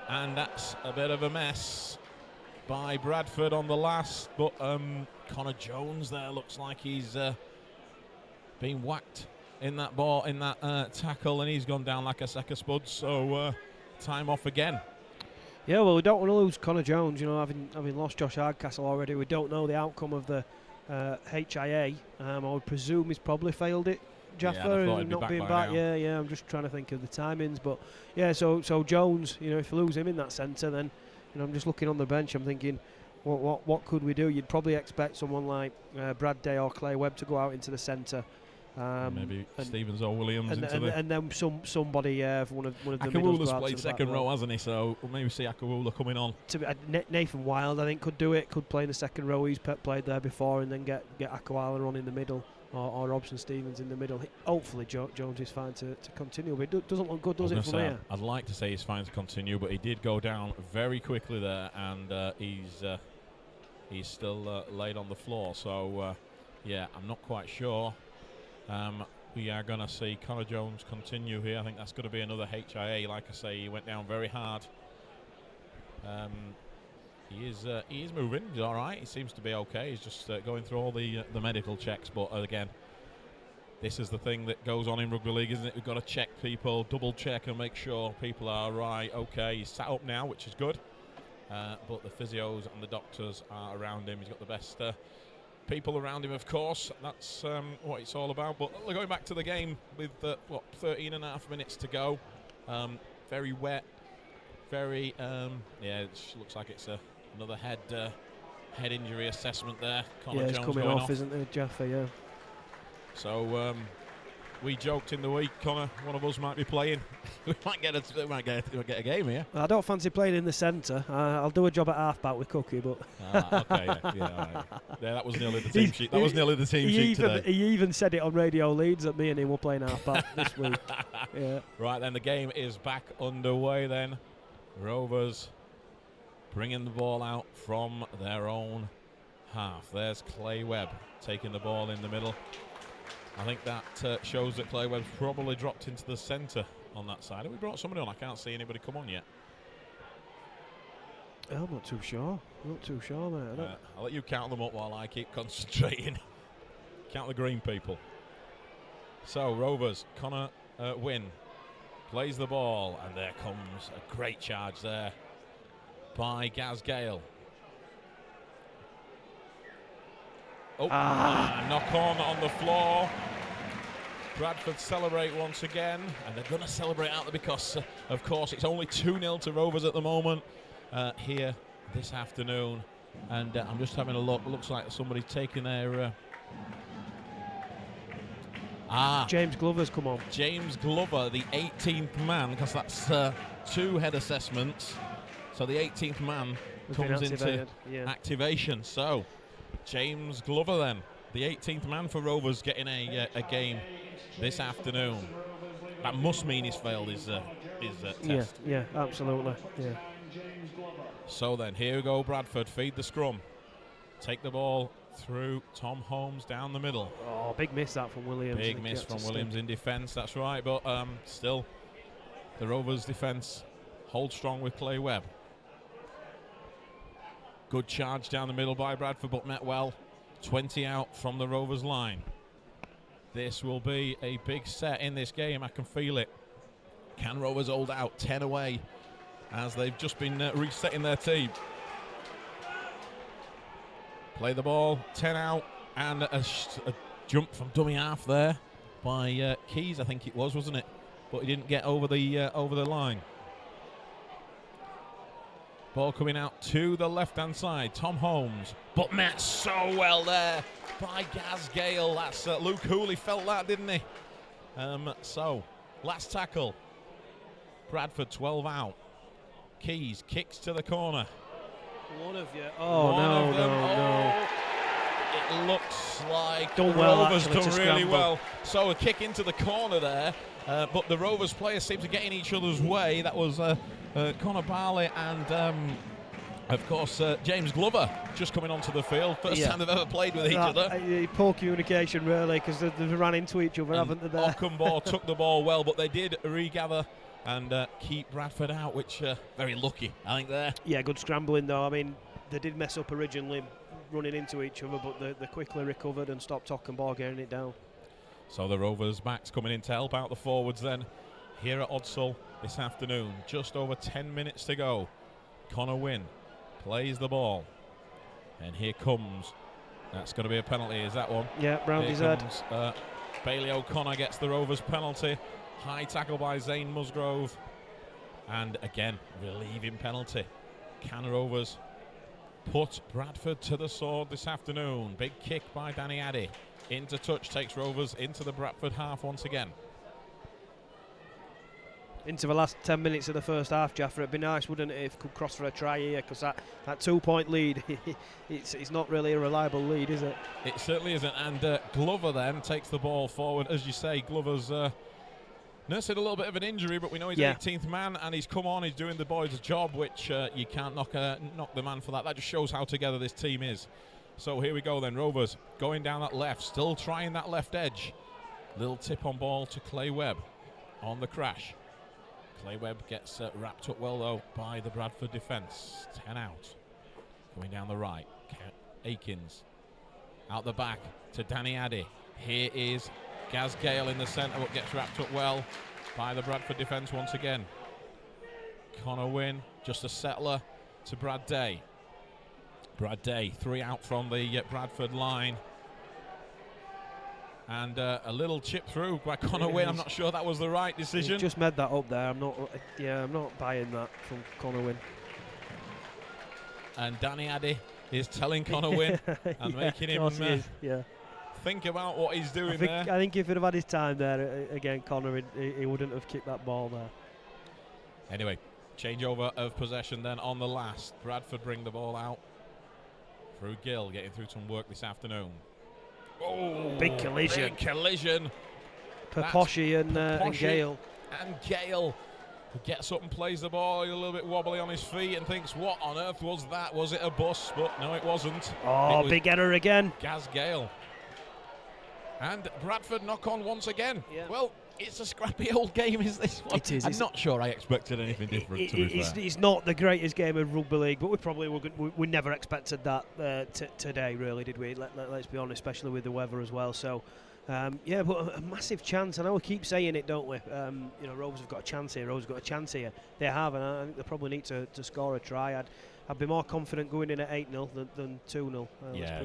And that's a bit of a mess by Bradford on the last, but Connor Jones there looks like he's been whacked in that ball, in that tackle, and he's gone down like a sack of spuds, so time off again. Yeah, well, we don't want to lose Connor Jones, you know, having lost Josh Hardcastle already. We don't know the outcome of the HIA. I would presume he's probably failed it, Jaffa, and not being back. Yeah, I'm just trying to think of the timings, but yeah, so Jones, you know, if you lose him in that centre, then, you know, I'm just looking on the bench, I'm thinking, what could we do? You'd probably expect someone like Brad Day or Clay Webb to go out into the centre. Maybe Stevens or Williams and then somebody one of the Akawula's played second row, hasn't he? So we'll maybe see Akawula coming on. Nathan Wild, I think, could do it. Could play in the second row. He's played there before, and then get Akawula on in the middle, or Robson Stevens in the middle. Hopefully Jones is fine to continue, but it doesn't look good, does it, from here? I'd like to say he's fine to continue, but he did go down very quickly there, and he's still laid on the floor. So yeah, I'm not quite sure. We are going to see Connor Jones continue here. I think that's going to be another HIA. Like I say, he went down very hard. He is moving. He's all right. He seems to be okay. He's just going through all the medical checks. But again, this is the thing that goes on in rugby league, isn't it? We've got to check people, double check, and make sure people are right. Okay, he's sat up now, which is good. But the physios and the doctors are around him. He's got the best people around him, of course. That's what it's all about. But going back to the game with 13 and a half minutes to go, very wet, very yeah, it looks like it's another head injury assessment there. Connor Jones it's coming off, isn't it, Jaffa? Yeah. So we joked in the week, Connor, one of us might be playing. we might get a game here. I don't fancy playing in the centre. I'll do a job at halfback with Cookie, but okay, yeah, that was nearly the team sheet. That was nearly the team sheet today. He even said it on Radio Leeds that me and him were playing halfback this week. Yeah. Right then, the game is back underway. Then Rovers bringing the ball out from their own half. There's Clay Webb taking the ball in the middle. I think that shows that Clay Webb's probably dropped into the centre on that side. Have we brought somebody on? I can't see anybody come on yet. I'm not too sure. Mate. I'll let you count them up while I keep concentrating. Count the green people. So, Rovers, Connor Wynn plays the ball, and there comes a great charge there by Gaz Gale. Oh, knock on the floor. Bradford celebrate once again, and they're going to celebrate out there because, of course, it's only 2-0 to Rovers at the moment here this afternoon. And I'm just having a look. It looks like somebody's taking their... James Glover's come on. James Glover, the 18th man, because that's 2 head assessments. So the 18th man comes into activation. So... James Glover then, the 18th man for Rovers, getting a game this afternoon. That must mean he's failed his test. Yeah, absolutely. Yeah. So then, here we go, Bradford, feed the scrum. Take the ball through Tom Holmes down the middle. Oh, big miss that from Williams. Big miss from Williams in defence, that's right. But still, the Rovers defence holds strong with Clay Webb. Good charge down the middle by Bradford, but met well. 20 out from the Rovers line. This will be a big set in this game. I can feel it. Can Rovers hold out 10 away as they've just been resetting their team? Play the ball, 10 out, and a jump from dummy half there by Keys, I think it was, wasn't it? But he didn't get over the line. Ball coming out to the left-hand side. Tom Holmes, but met so well there by Gaz Gale. That's Luke Hooley felt that, didn't he? So, last tackle. Bradford 12 out. Keys kicks to the corner. One of you. Oh, no. It looks like Done the well, Rovers actually, done to really scramble. well. So a kick into the corner there, but the Rovers players seem to get in each other's way. That was Connor Barley and, of course, James Glover just coming onto the field. First time they've ever played with each other. Poor communication, really, because they've ran into each other, haven't they? There? Ockenbaugh took the ball well, but they did regather and keep Bradford out, which very lucky, I think, there. Yeah, good scrambling, though. I mean, they did mess up originally running into each other, but they quickly recovered and stopped Ockenbaugh getting it down. So the Rovers backs coming in to help out the forwards then here at Odsall this afternoon. Just over 10 minutes to go. Connor Wynn plays the ball, and here comes, that's going to be a penalty, is that one? Yeah, round his head. Bailey O'Connor gets the Rovers penalty. High tackle by Zane Musgrove, and again relieving penalty. Can Rovers put Bradford to the sword this afternoon? Big kick by Danny Addy into touch, takes Rovers into the Bradford half once again. Into the last 10 minutes of the first half, Jaffer. It'd be nice, wouldn't it, if we could cross for a try here, because that 2-point lead, it's not really a reliable lead, is it? It certainly isn't, and Glover then takes the ball forward. As you say, Glover's nursing a little bit of an injury, but we know he's 18th man, and he's come on, he's doing the boys' job, which you can't knock the man for that. That just shows how together this team is. So here we go then, Rovers going down that left, still trying that left edge. Little tip on ball to Clay Webb on the crash. Clay Webb gets wrapped up well, though, by the Bradford defence. 10 out. Going down the right. Akins out the back to Danny Addy. Here is Gaz Gale in the centre, but gets wrapped up well by the Bradford defence once again. Connor Wynn, just a settler to Brad Day. Brad Day, 3 out from the Bradford line. And a little chip through by Connor Wynn. I'm not sure that was the right decision. He's just made that up there. I'm not buying that from Connor Wynn. And Danny Addy is telling Connor Wynn and making him think about what he's doing there. I think if he'd have had his time there again, Connor, he wouldn't have kicked that ball there. Anyway, changeover of possession then on the last. Bradford bring the ball out through Gill, getting through some work this afternoon. Oh, big collision. Big collision. Paposhi and Gale. And Gale gets up and plays the ball. He's a little bit wobbly on his feet and thinks, what on earth was that? Was it a bus? But no, it wasn't. Oh, it big error again. Gaz Gale. And Bradford knock on once again. Yeah. Well, it's a scrappy old game, is this one? It is. I'm not sure I expected anything different, to be fair. It's not the greatest game of rugby league, but we never expected that today, really, did we? Let's be honest, especially with the weather as well. So, yeah, but a massive chance. I know we keep saying it, don't we? Rovers have got a chance here. Rovers have got a chance here. They have, and I think they probably need to score a try. I'd be more confident going in at 8-0 than 2-0. Yeah,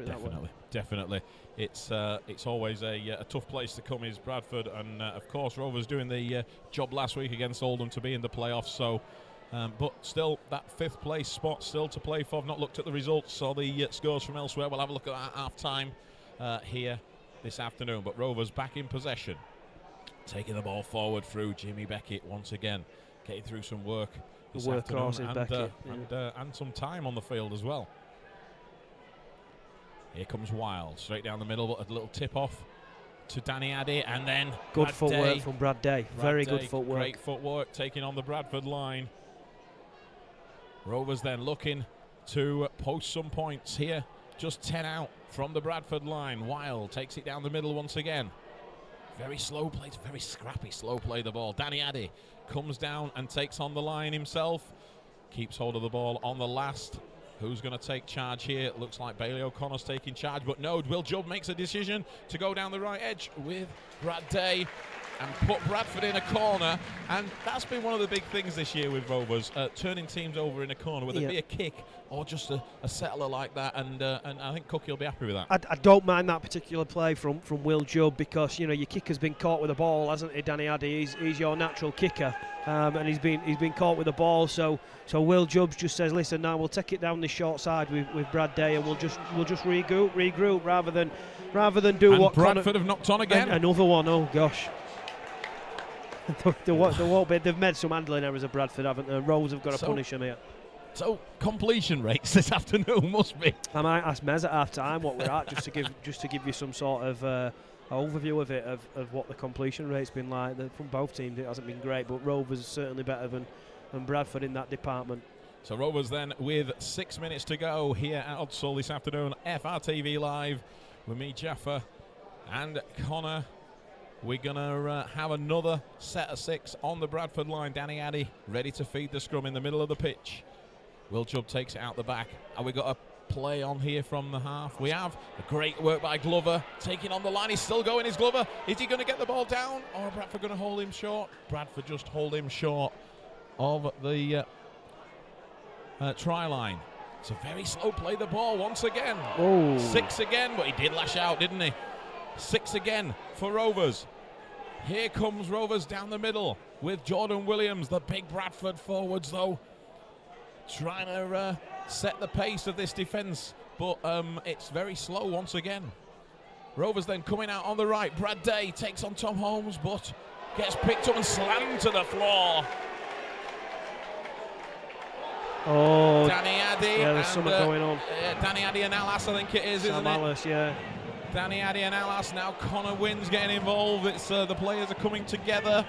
definitely. It's always a tough place to come, is Bradford, and of course Rovers doing the job last week against Oldham to be in the playoffs. So, but still that 5th place spot still to play for. I've not looked at the results or the scores from elsewhere. We'll have a look at that half time here this afternoon. But Rovers back in possession, taking the ball forward through Jimmy Beckett once again, getting through some work. This afternoon, and some time on the field as well. Here comes Wild, straight down the middle, but a little tip off to Danny Addy, and then good footwork from Brad Day. Very good footwork. Great footwork, taking on the Bradford line. Rovers then looking to post some points here. Just 10 out from the Bradford line. Wild takes it down the middle once again. Very slow play, it's very scrappy, slow play the ball. Danny Addy comes down and takes on the line himself. Keeps hold of the ball on the last. Who's going to take charge here? It looks like Bailey O'Connor's taking charge, but no, Will Jubb makes a decision to go down the right edge with Brad Day. and put Bradford in a corner, and that's been one of the big things this year with Rovers, turning teams over in a corner, whether it be a kick or just a settler like that, and I think Cookie will be happy with that. I don't mind that particular play from Will Jubb, because your kicker's been caught with a ball, hasn't he, Danny Addy? He's your natural kicker, and he's been caught with the ball. So Will Jubbs just says, listen, now we'll take it down the short side with Brad Day, and we'll just regroup rather than do and what Bradford have knocked on again. Another one. Oh gosh. There won't be. They've made some handling errors at Bradford, haven't they? Rovers have got to punish them here. So completion rates this afternoon must be. I might ask Mez at half time what we're at, just to give you some sort of overview of it, of what the completion rate's been like. From both teams it hasn't been great, but Rovers is certainly better than Bradford in that department. So Rovers then with 6 minutes to go here at Odsall this afternoon, FRTV Live with me, Jaffa, and Connor. We're going to have another set of 6 on the Bradford line. Danny Addy ready to feed the scrum in the middle of the pitch. Will Jubb takes it out the back. Have we got a play on here from the half? We have. A great work by Glover. Taking on the line. He's still going, is Glover. Is he going to get the ball down? Or are Bradford going to hold him short? Bradford just hold him short of the try line. It's a very slow play, the ball once again. Oh. 6 again, but he did lash out, didn't he? 6 again for Rovers. Here comes Rovers down the middle with Jordan Williams, the big Bradford forwards though, trying to set the pace of this defence, but it's very slow once again. Rovers then coming out on the right. Brad Day takes on Tom Holmes, but gets picked up and slammed to the floor. Oh, Danny Addy. Yeah, there's something going on. Danny Addy and Alas, I think it is, Sam isn't Alice, it? yeah. Danny Addy and Alas. Now Connor Wynn's getting involved. It's the players are coming together.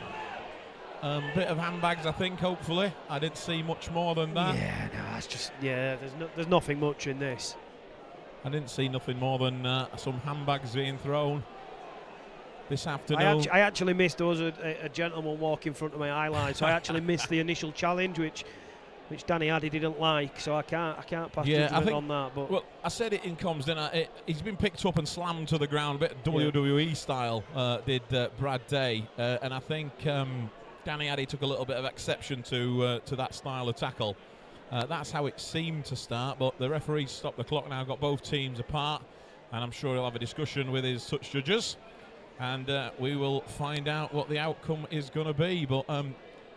Bit of handbags, I think, hopefully. I didn't see much more than that. Yeah, no, that's just, there's nothing much in this. I didn't see nothing more than some handbags being thrown this afternoon. I actually missed. There was a gentleman walk in front of my eye line, so I actually missed the initial challenge, which Danny Addy didn't like, so I can't pass judgment on that. But well, I said it in comms, didn't I? He's been picked up and slammed to the ground, a bit WWE style, did Brad Day, and I think Danny Addy took a little bit of exception to that style of tackle. That's how it seemed to start, but the referee's stopped the clock now, got both teams apart, and I'm sure he'll have a discussion with his touch judges, and we will find out what the outcome is going to be. But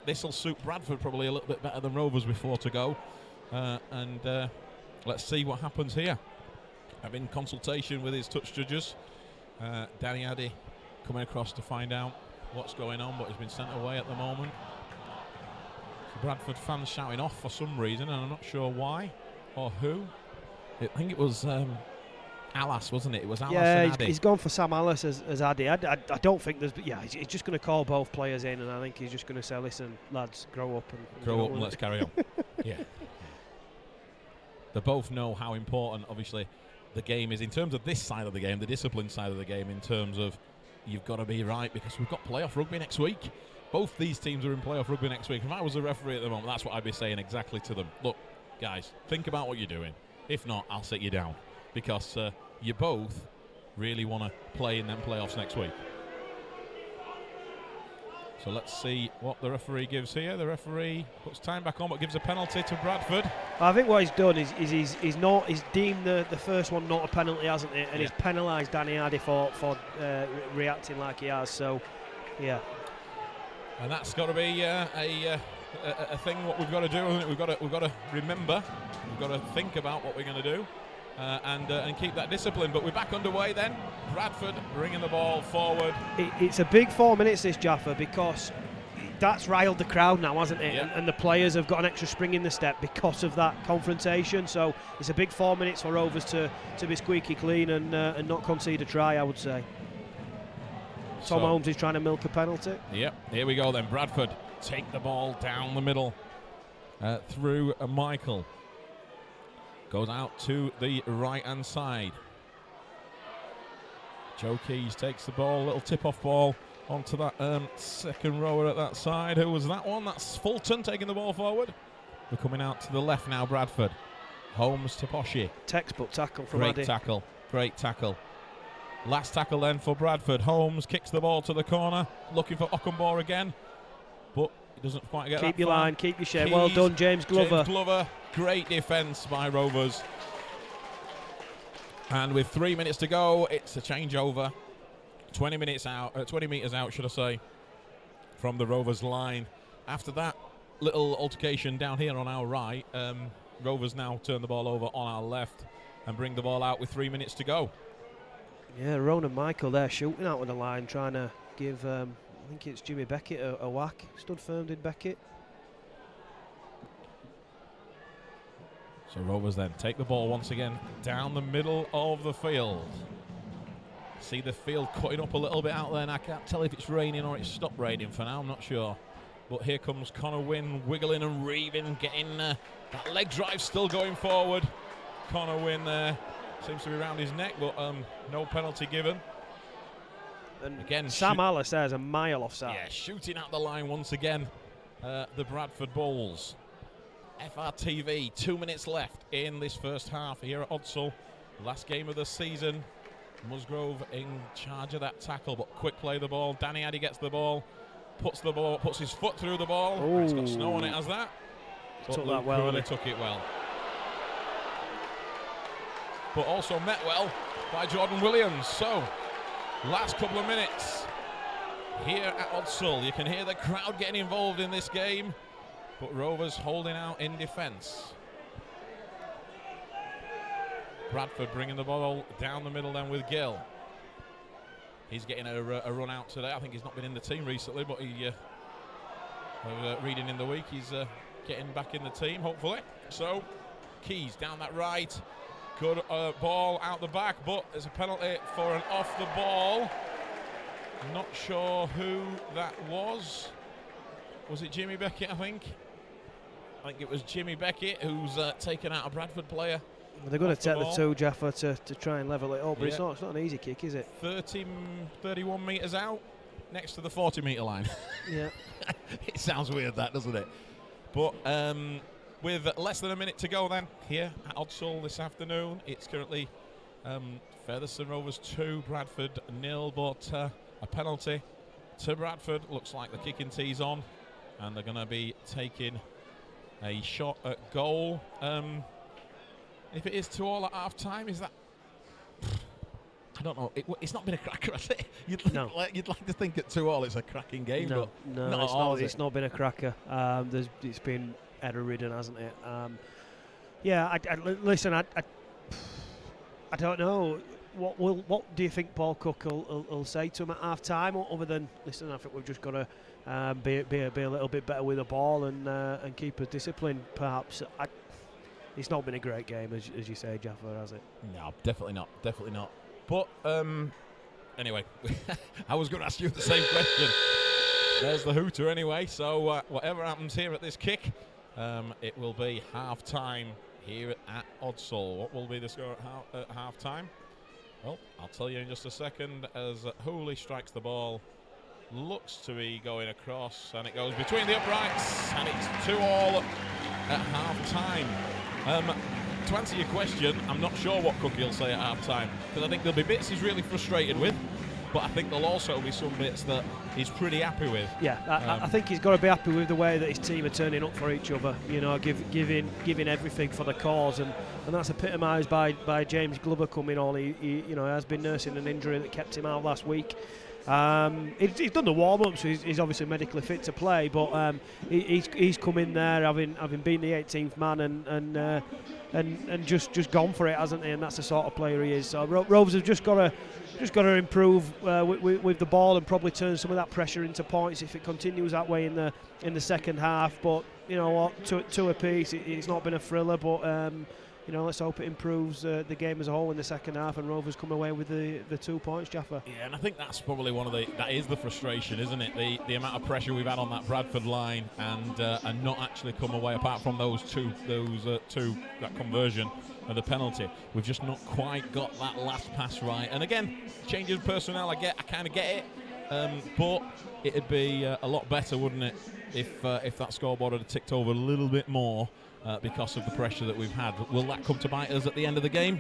this will suit Bradford probably a little bit better than Rovers with 4 to go, and let's see what happens here. Having consultation with his touch judges, Danny Addy coming across to find out what's going on, but he's been sent away at the moment. So Bradford fans shouting off for some reason, and I'm not sure why or who. I think it was Alas, wasn't it? It was Alas and Addy. He's gone for Sam Alice as Addy. I don't think there's... Yeah, he's just going to call both players in, and I think he's just going to say, listen, lads, grow up and let's carry on. Yeah. They both know how important, obviously, the game is in terms of this side of the game, the discipline side of the game, in terms of you've got to be right, because we've got playoff rugby next week. Both these teams are in playoff rugby next week. If I was a referee at the moment, that's what I'd be saying exactly to them. Look, guys, think about what you're doing. If not, I'll sit you down, because you both really want to play in them playoffs next week. So let's see what the referee gives here. The referee puts time back on, but gives a penalty to Bradford. I think what he's done is he's deemed the first one not a penalty, hasn't he? And he's penalised Danny Addy for reacting like he has. So, yeah. And that's got to be a thing. What we've got to do, isn't it? We've got to remember. We've got to think about what we're going to do. And keep that discipline. But we're back underway then. Bradford bringing the ball forward. It's a big 4 minutes, this, Jaffa, because that's riled the crowd now, hasn't it? Yeah. And the players have got an extra spring in the step because of that confrontation. So it's a big 4 minutes for Rovers to be squeaky clean and not concede a try, I would say. Tom Holmes is trying to milk a penalty. Yep, here we go then. Bradford take the ball down the middle through Michael. Goes out to the right-hand side. Joe Keys takes the ball, little tip-off ball onto that second rower at that side. Who was that one? That's Fulton taking the ball forward. We're coming out to the left now, Bradford. Holmes to Poshi. Textbook tackle from Addy. Great tackle. Last tackle then for Bradford. Holmes kicks the ball to the corner, looking for Ockenbaugh again, but he doesn't quite get Keep that your far. line, keep your shape. Well done, James Glover. James Glover, great defence by Rovers. And with 3 minutes to go, it's a changeover. 20 metres out, should I say, from the Rovers line. After that little altercation down here on our right, Rovers now turn the ball over on our left and bring the ball out with 3 minutes to go. Yeah, Ronan Michael there shooting out with the line, trying to give, I think it's Jimmy Beckett a whack. Stood firm, did Beckett. So Rovers then take the ball once again down the middle of the field. See the field cutting up a little bit out there, and I can't tell if it's raining or it's stopped raining for now, I'm not sure. But here comes Connor Wynn, wiggling and reaving, getting that leg drive still going forward. Connor Wynn there seems to be around his neck, but no penalty given. And again, Sam Alice there's a mile offside. Yeah, shooting at the line once again, the Bradford Bulls. FRTV, 2 minutes left in this first half here at Odsal. Last game of the season. Musgrove in charge of that tackle, but quick play the ball. Danny Addy gets the ball, puts his foot through the ball. Ooh. It's got snow on it, has that? But Took Luke that well. Cooley took it well. But also met well by Jordan Williams. So, last couple of minutes here at Odsal. You can hear the crowd getting involved in this game, but Rovers holding out in defence. Bradford bringing the ball down the middle then with Gill. He's getting a run out today. I think he's not been in the team recently, but reading in the week, he's getting back in the team, hopefully. So, Keys down that right. Good ball out the back, but there's a penalty for an off the ball. Not sure who that was. Was it Jimmy Beckett, I think? I think it was Jimmy Beckett who's taken out a Bradford player. Well, they're going to take the two, Jaffa, to try and level it up, but Yeah. it's not an easy kick, is it? 31 metres out, next to the 40-metre line. Yeah. It sounds weird, that, doesn't it? But with less than a minute to go then, here at Odsal this afternoon, it's currently Featherstone Rovers 2, Bradford 0, but a penalty to Bradford. Looks like the kicking tee's on, and they're going to be taking a shot at goal. If it is 2-2 at half-time, is that... I don't know. It's not been a cracker, has it? You'd like to think at 2-2 it's a cracking game, No, but it's not been a cracker. It's been error-ridden, hasn't it? Listen, I don't know. What do you think Paul Cook will say to him at half-time, other than, listen, I think we've just got to be a little bit better with the ball and keep us disciplined, perhaps. It's not been a great game, as you say, Jaffa, has it? No, definitely not. But anyway, I was going to ask you the same question. There's the hooter anyway, so whatever happens here at this kick, it will be half-time here at Odsal. What will be the score at half-time? Well, I'll tell you in just a second, as Hooley strikes the ball. Looks to be going across, and it goes between the uprights, and it's 2-2 at half-time. To answer your question, I'm not sure what Cookie will say at half-time, because I think there'll be bits he's really frustrated with, but I think there'll also be some bits that he's pretty happy with. Yeah, I think he's got to be happy with the way that his team are turning up for each other. You know, giving everything for the cause, and that's epitomised by James Glover coming on. He has been nursing an injury that kept him out last week. He's done the warm-up, so he's obviously medically fit to play, but he's come in there having been the 18th man and just gone for it, hasn't he? And that's the sort of player he is. So Rovers have just got to improve with the ball and probably turn some of that pressure into points if it continues that way in the second half. But you know what, two apiece. It's not been a thriller, but let's hope it improves the game as a whole in the second half, and Rovers come away with the 2 points, Jaffa. Yeah, and I think that's probably that is the frustration, isn't it? The amount of pressure we've had on that Bradford line, and not actually come away apart from those two, that conversion and the penalty. We've just not quite got that last pass right. And again, change of personnel, I kind of get it, but it'd be a lot better, wouldn't it, if that scoreboard had ticked over a little bit more because of the pressure that we've had. Will that come to bite us at the end of the game?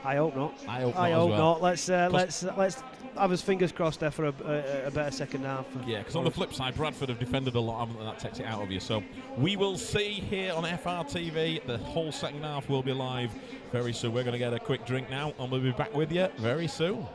I hope not. I hope I not hope as well. not. Let's have his fingers crossed there for a better second half. Yeah, because on the flip side, Bradford have defended a lot, haven't they? That takes it out of you. So we will see here on FRTV. The whole second half will be live very soon. We're going to get a quick drink now, and we'll be back with you very soon.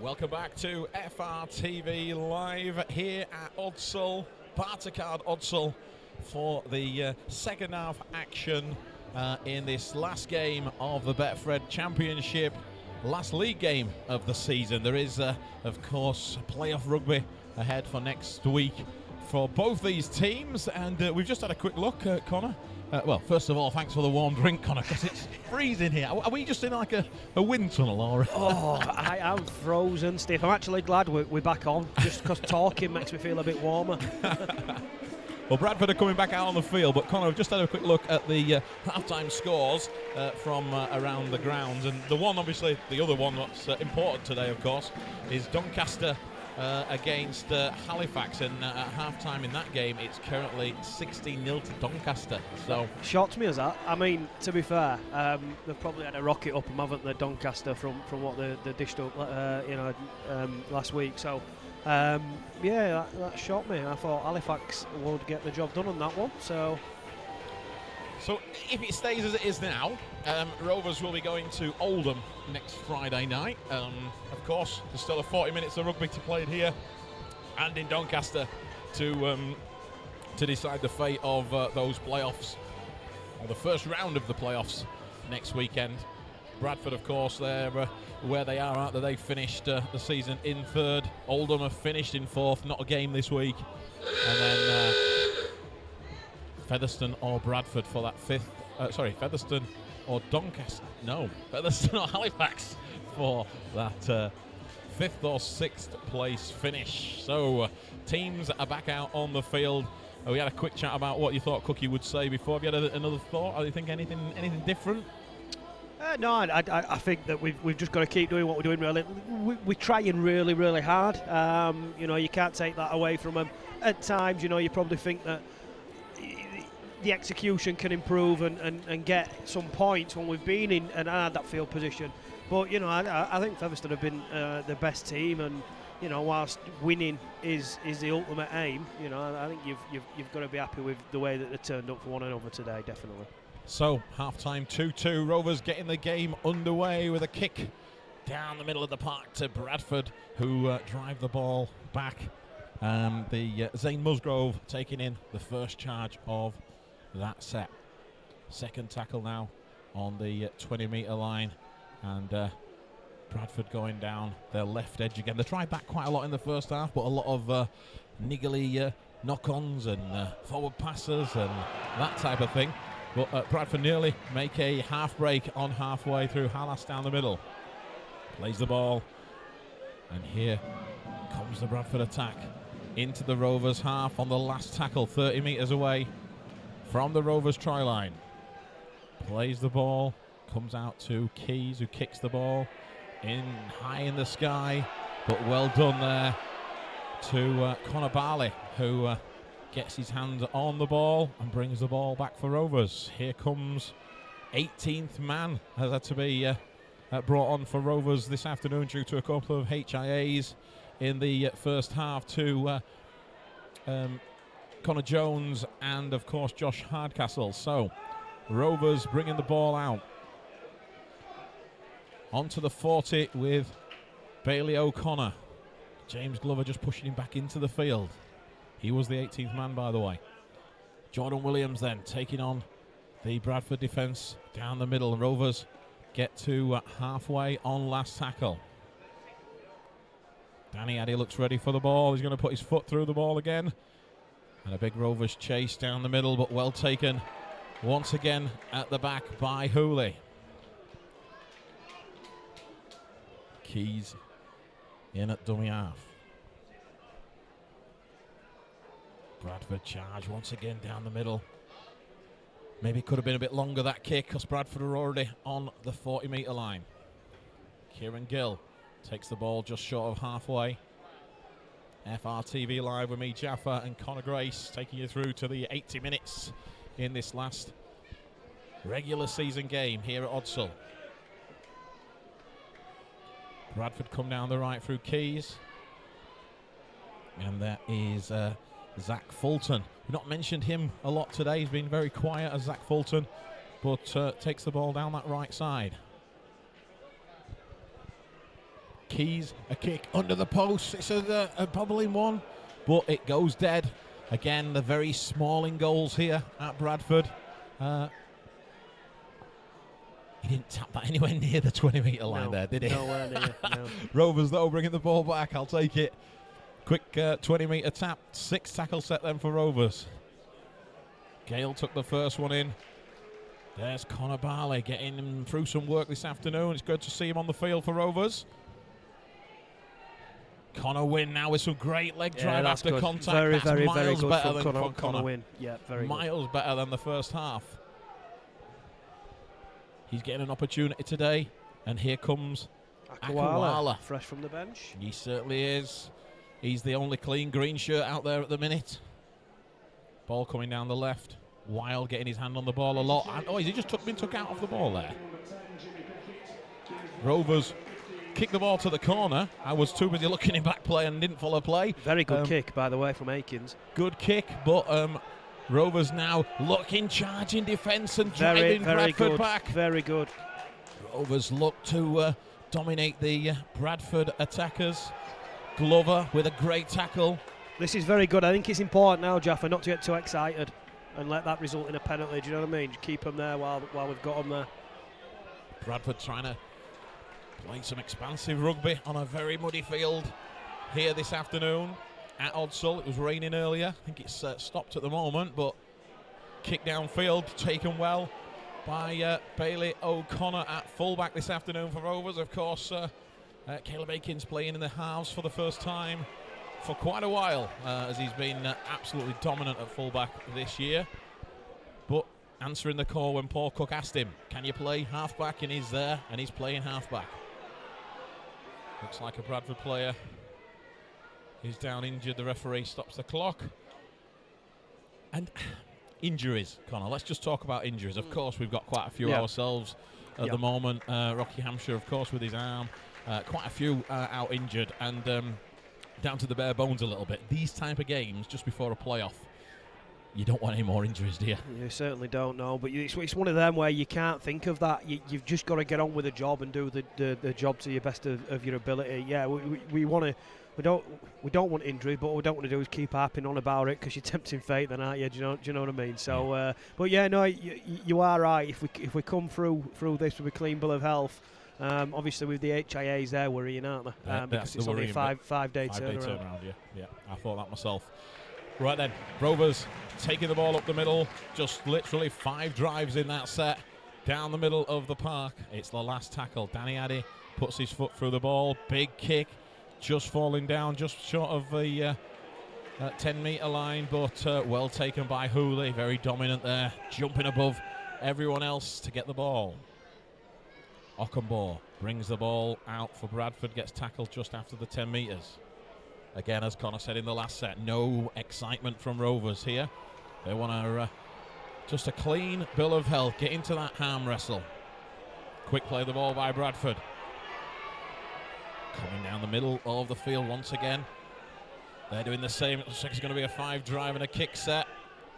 Welcome back to FRTV Live here at Odsal, Bartercard Odsal, for the second half action in this last game of the Betfred Championship, last league game of the season. There is, of course, playoff rugby ahead for next week for both these teams, and we've just had a quick look, Connor. Well, first of all, thanks for the warm drink, Connor, because it's freezing here. Are we just in like a wind tunnel, or? Oh, I am frozen, Steve. I'm actually glad we're back on, just because talking makes me feel a bit warmer. Well, Bradford are coming back out on the field, but Connor, I've just had a quick look at the half-time scores from around the grounds, and the other one that's important today, of course, is Doncaster against Halifax, and at half-time in that game, it's currently 16-0 to Doncaster. So shocked me as that. I mean, to be fair, they've probably had a rocket up them, haven't they, Doncaster, from what they dished up, last week. So, yeah, that shocked me. I thought Halifax would get the job done on that one. So if it stays as it is now, Rovers will be going to Oldham next Friday night. Of course, there's still 40 minutes of rugby to play here and in Doncaster to decide the fate of those playoffs, or the first round of the playoffs next weekend. Bradford, of course, they're where they are, aren't they? They finished the season in third. Oldham have finished in fourth, not a game this week. And then Featherstone or Bradford for that fifth. Featherstone or Doncaster. No, Featherstone or Halifax for that fifth or sixth place finish. So teams are back out on the field. We had a quick chat about what you thought Cookie would say before. Have you had another thought? Or do you think anything different? No, I think that we've just got to keep doing what we're doing. Really, we're trying really, really hard. You can't take that away from them. At times, you probably think that the execution can improve and get some points when we've been in and had that field position. But I think Featherstone have been the best team, and whilst winning is the ultimate aim, I think you've got to be happy with the way that they turned up for one another today, definitely. So half-time 2-2, Rovers getting the game underway with a kick down the middle of the park to Bradford, who drive the ball back. Zane Musgrove taking in the first charge of that set. Second tackle now on the 20-metre line, and Bradford going down their left edge again. They tried that quite a lot in the first half, but a lot of niggly knock-ons and forward passes and that type of thing. But Bradford nearly make a half break on halfway through. Halas down the middle, plays the ball, and here comes the Bradford attack into the Rovers half on the last tackle, 30 metres away from the Rovers try line. Plays the ball, comes out to Keys, who kicks the ball in high in the sky, but well done there to Connor Barley, who gets his hands on the ball and brings the ball back for Rovers. Here comes 18th man, has had to be brought on for Rovers this afternoon due to a couple of HIAs in the first half to Connor Jones and, of course, Josh Hardcastle. So Rovers bringing the ball out. Onto the 40 with Bailey O'Connor. James Glover just pushing him back into the field. He was the 18th man, by the way. Jordan Williams then taking on the Bradford defence down the middle. Rovers get to halfway on last tackle. Danny Addy looks ready for the ball. He's going to put his foot through the ball again. And a big Rovers chase down the middle, but well taken once again at the back by Hooley. Keys in at dummy half. Bradford charge once again down the middle. Maybe it could have been a bit longer, that kick, because Bradford are already on the 40-metre line. Kieran Gill takes the ball just short of halfway. FRTV Live with me, Jaffa, and Connor Grace, taking you through to the 80 minutes in this last regular season game here at Odsal. Bradford come down the right through Keys. And that is Zach Fulton. We've not mentioned him a lot today. He's been very quiet as Zach Fulton, but takes the ball down that right side. Keys, a kick under the post. It's a bobbling one, but it goes dead. Again, the very small in goals here at Bradford. He didn't tap that anywhere near the 20-metre line there, did he? Nowhere near, no. Rovers, though, bringing the ball back. I'll take it. Quick 20-metre tap. 6 tackle set then for Rovers. Gale took the first one in. There's Connor Barley getting him through some work this afternoon. It's good to see him on the field for Rovers. Connor Wynn now with some great leg drive after good. contact. Very, that's very, miles very good better from than Connor Wynn. Yeah, very miles good. better than the first half. He's getting an opportunity today, and here comes Akawala. Fresh from the bench. He certainly is. He's the only clean green shirt out there at the minute. Ball coming down the left. Wild getting his hand on the ball a lot. And, has he just been took out of the ball there? Rovers kicked the ball to the corner. I was too busy looking in back play and didn't follow play. Very good kick, by the way, from Akins. Good kick, but Rovers now looking, charging defence and driving Bradford back. Very good. Rovers look to dominate the Bradford attackers. Glover with a great tackle. This is very good. I think it's important now, Jaffa, not to get too excited and let that result in a penalty. Do you know what I mean? Just keep them there while we've got them there. Bradford trying to play some expansive rugby on a very muddy field here this afternoon at Odsall. It was raining earlier. I think it's stopped at the moment, but kick downfield taken well by Bailey O'Connor at fullback this afternoon for Rovers. Of course, Caleb Akins playing in the halves for the first time for quite a while, as he's been absolutely dominant at fullback this year. But answering the call when Paul Cook asked him, can you play halfback? And he's there, and he's playing halfback. Looks like a Bradford player is down injured. The referee stops the clock. And injuries, Connor. Let's just talk about injuries. Of course, we've got quite a few ourselves at the moment. Rocky Hampshire, of course, with his arm. Quite a few out injured and down to the bare bones a little bit. These type of games, just before a playoff, you don't want any more injuries, do you? You certainly don't, no. But it's one of them where you can't think of that. You've just got to get on with the job and do the job to your best of your ability. Yeah, we don't want injuries, but what we don't want to do is keep harping on about it because you're tempting fate, then, aren't you? Do you know what I mean? So, but yeah, no, you are right. If we come through this with a clean bill of health. Obviously, with the HIAs, they're worrying, aren't they? Because it's only a five-day turnaround. Yeah, I thought that myself. Right then, Rovers taking the ball up the middle. Just literally 5 drives in that set. Down the middle of the park. It's the last tackle. Danny Addy puts his foot through the ball. Big kick. Just falling down, just short of the 10-metre line, but well taken by Hooley. Very dominant there. Jumping above everyone else to get the ball. Ockenbaugh brings the ball out for Bradford, gets tackled just after the 10 metres. Again, as Connor said in the last set, no excitement from Rovers here. They want to just a clean bill of health, get into that arm wrestle. Quick play the ball by Bradford. Coming down the middle of the field once again. They're doing the same. It looks like it's going to be a 5 drive and a kick set.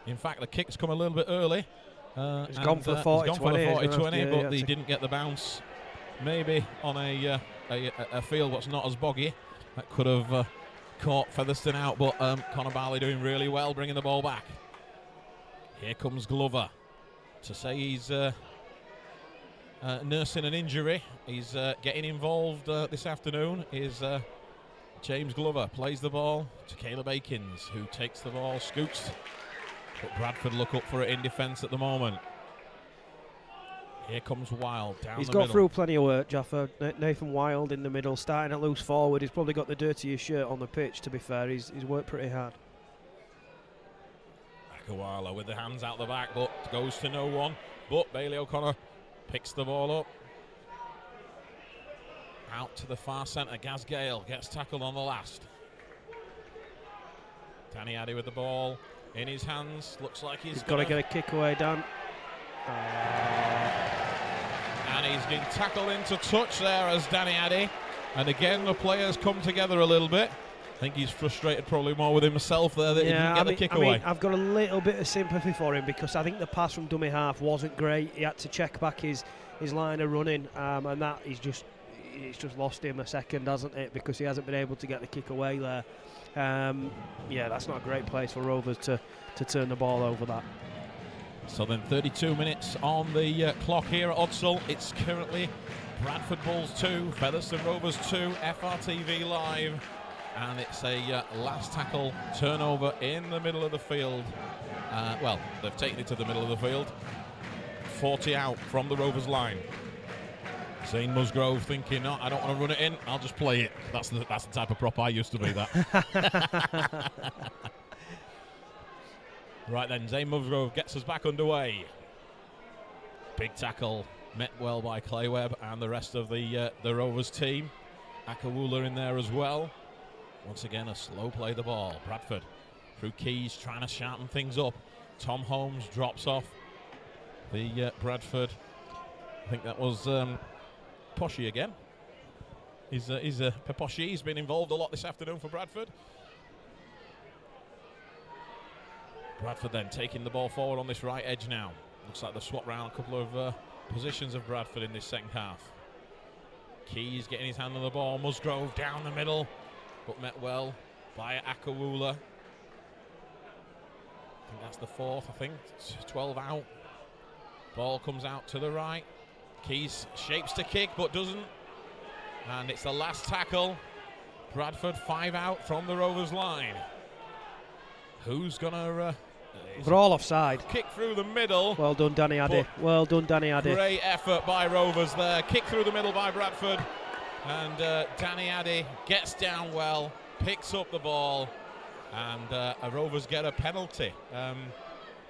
In fact, the kick's come a little bit early. He's gone for the 40-20, but they didn't get the bounce. Maybe on a field that's not as boggy. That could have caught Featherstone out, but Connor Barley doing really well, bringing the ball back. Here comes Glover to say he's nursing an injury. He's getting involved this afternoon. Is James Glover plays the ball to Caleb Akins, who takes the ball, scoots. But Bradford look up for it in defence at the moment. Here comes Wild down the middle. He's got through plenty of work, Jaffa. Nathan Wild in the middle, starting at loose forward. He's probably got the dirtiest shirt on the pitch, to be fair. He's worked pretty hard. Akawala with the hands out the back, but goes to no one. But Bailey O'Connor picks the ball up. Out to the far centre. Gaz Gale gets tackled on the last. Danny Addy with the ball in his hands. Looks like he's got to get a kick away, Dan. And he's been tackled into touch there as Danny Addy. And again, the players come together a little bit. I think he's frustrated probably more with himself there that he didn't get the kick away. I've got a little bit of sympathy for him because I think the pass from dummy half wasn't great. He had to check back his line of running, and that is just it's just lost him a second, hasn't it? Because he hasn't been able to get the kick away there. Yeah, that's not a great place for Rovers to turn the ball over that. So then 32 minutes on the clock here at Odsal. It's currently Bradford Bulls 2, Featherstone Rovers 2, FRTV live. And it's a last tackle turnover in the middle of the field. Well, they've taken it to the middle of the field. 40 out from the Rovers line. Zane Musgrove thinking, no, I don't want to run it in, I'll just play it. That's the type of prop I used to be, that. Right then, Zane Musgrove gets us back underway. Big tackle, met well by Clay Webb and the rest of the Rovers team. Akawula in there as well. Once again, a slow play the ball. Bradford through Keys, trying to sharpen things up. Tom Holmes drops off the Bradford. I think that was Poshy again. Peposhy. He's been involved a lot this afternoon for Bradford. Bradford then taking the ball forward on this right edge now. Looks like they've swapped around a couple of positions of Bradford in this second half. Keys getting his hand on the ball. Musgrove down the middle, but met well by Akawula. I think that's the fourth, I think. It's 12 out. Ball comes out to the right. Keys shapes to kick, but doesn't. And it's the last tackle. Bradford 5 out from the Rovers line. Who's going to... They're all offside. Kick through the middle. Well done, Danny Addy. Well done, Danny Addy. Great effort by Rovers there. Kick through the middle by Bradford. And Danny Addy gets down well, picks up the ball, and Rovers get a penalty.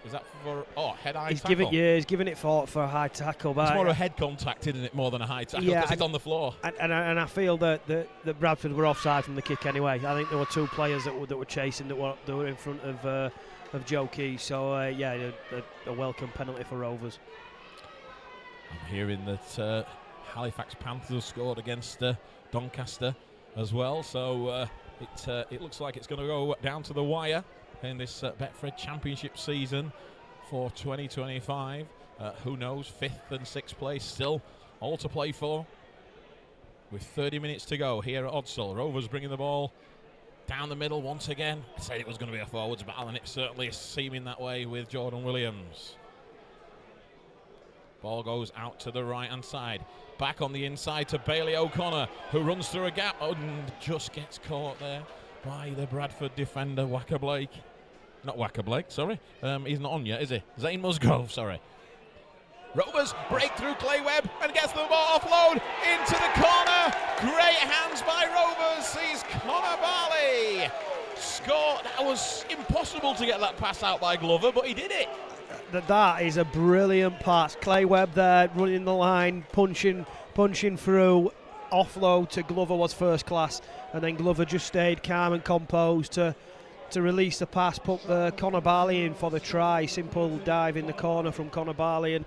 Is that for head-eye tackle? He's giving it for a high tackle. It's more a head contact, isn't it, more than a high tackle, because it's on the floor. And I feel that Bradford were offside from the kick anyway. I think there were two players that were chasing that were in front of Joe Keys. So a welcome penalty for Rovers. I'm hearing that Halifax Panthers scored against Doncaster as well. So it looks like it's going to go down to the wire in this Betfred Championship season for 2025. Who knows, 5th and 6th place still all to play for. With 30 minutes to go here at Odsal. Rovers bringing the ball down the middle once again. I said it was going to be a forwards battle, and it certainly is seeming that way with Jordan Williams. Ball goes out to the right-hand side. Back on the inside to Bailey O'Connor, who runs through a gap and just gets caught there by the Bradford defender, Wacker Blake. Not Wacker Blake, sorry. He's not on yet, is he? Zane Musgrove, sorry. Rovers break through Clay Webb and gets the ball offload into the corner. Great hands by Rovers. Sees Connor Barley score. That was impossible to get that pass out by Glover, but he did it. That is a brilliant pass. Clay Webb there running the line, punching through. Offload to Glover was first class, and then Glover just stayed calm and composed to release the pass, put Connor Barley in for the try. Simple dive in the corner from Connor Barley, and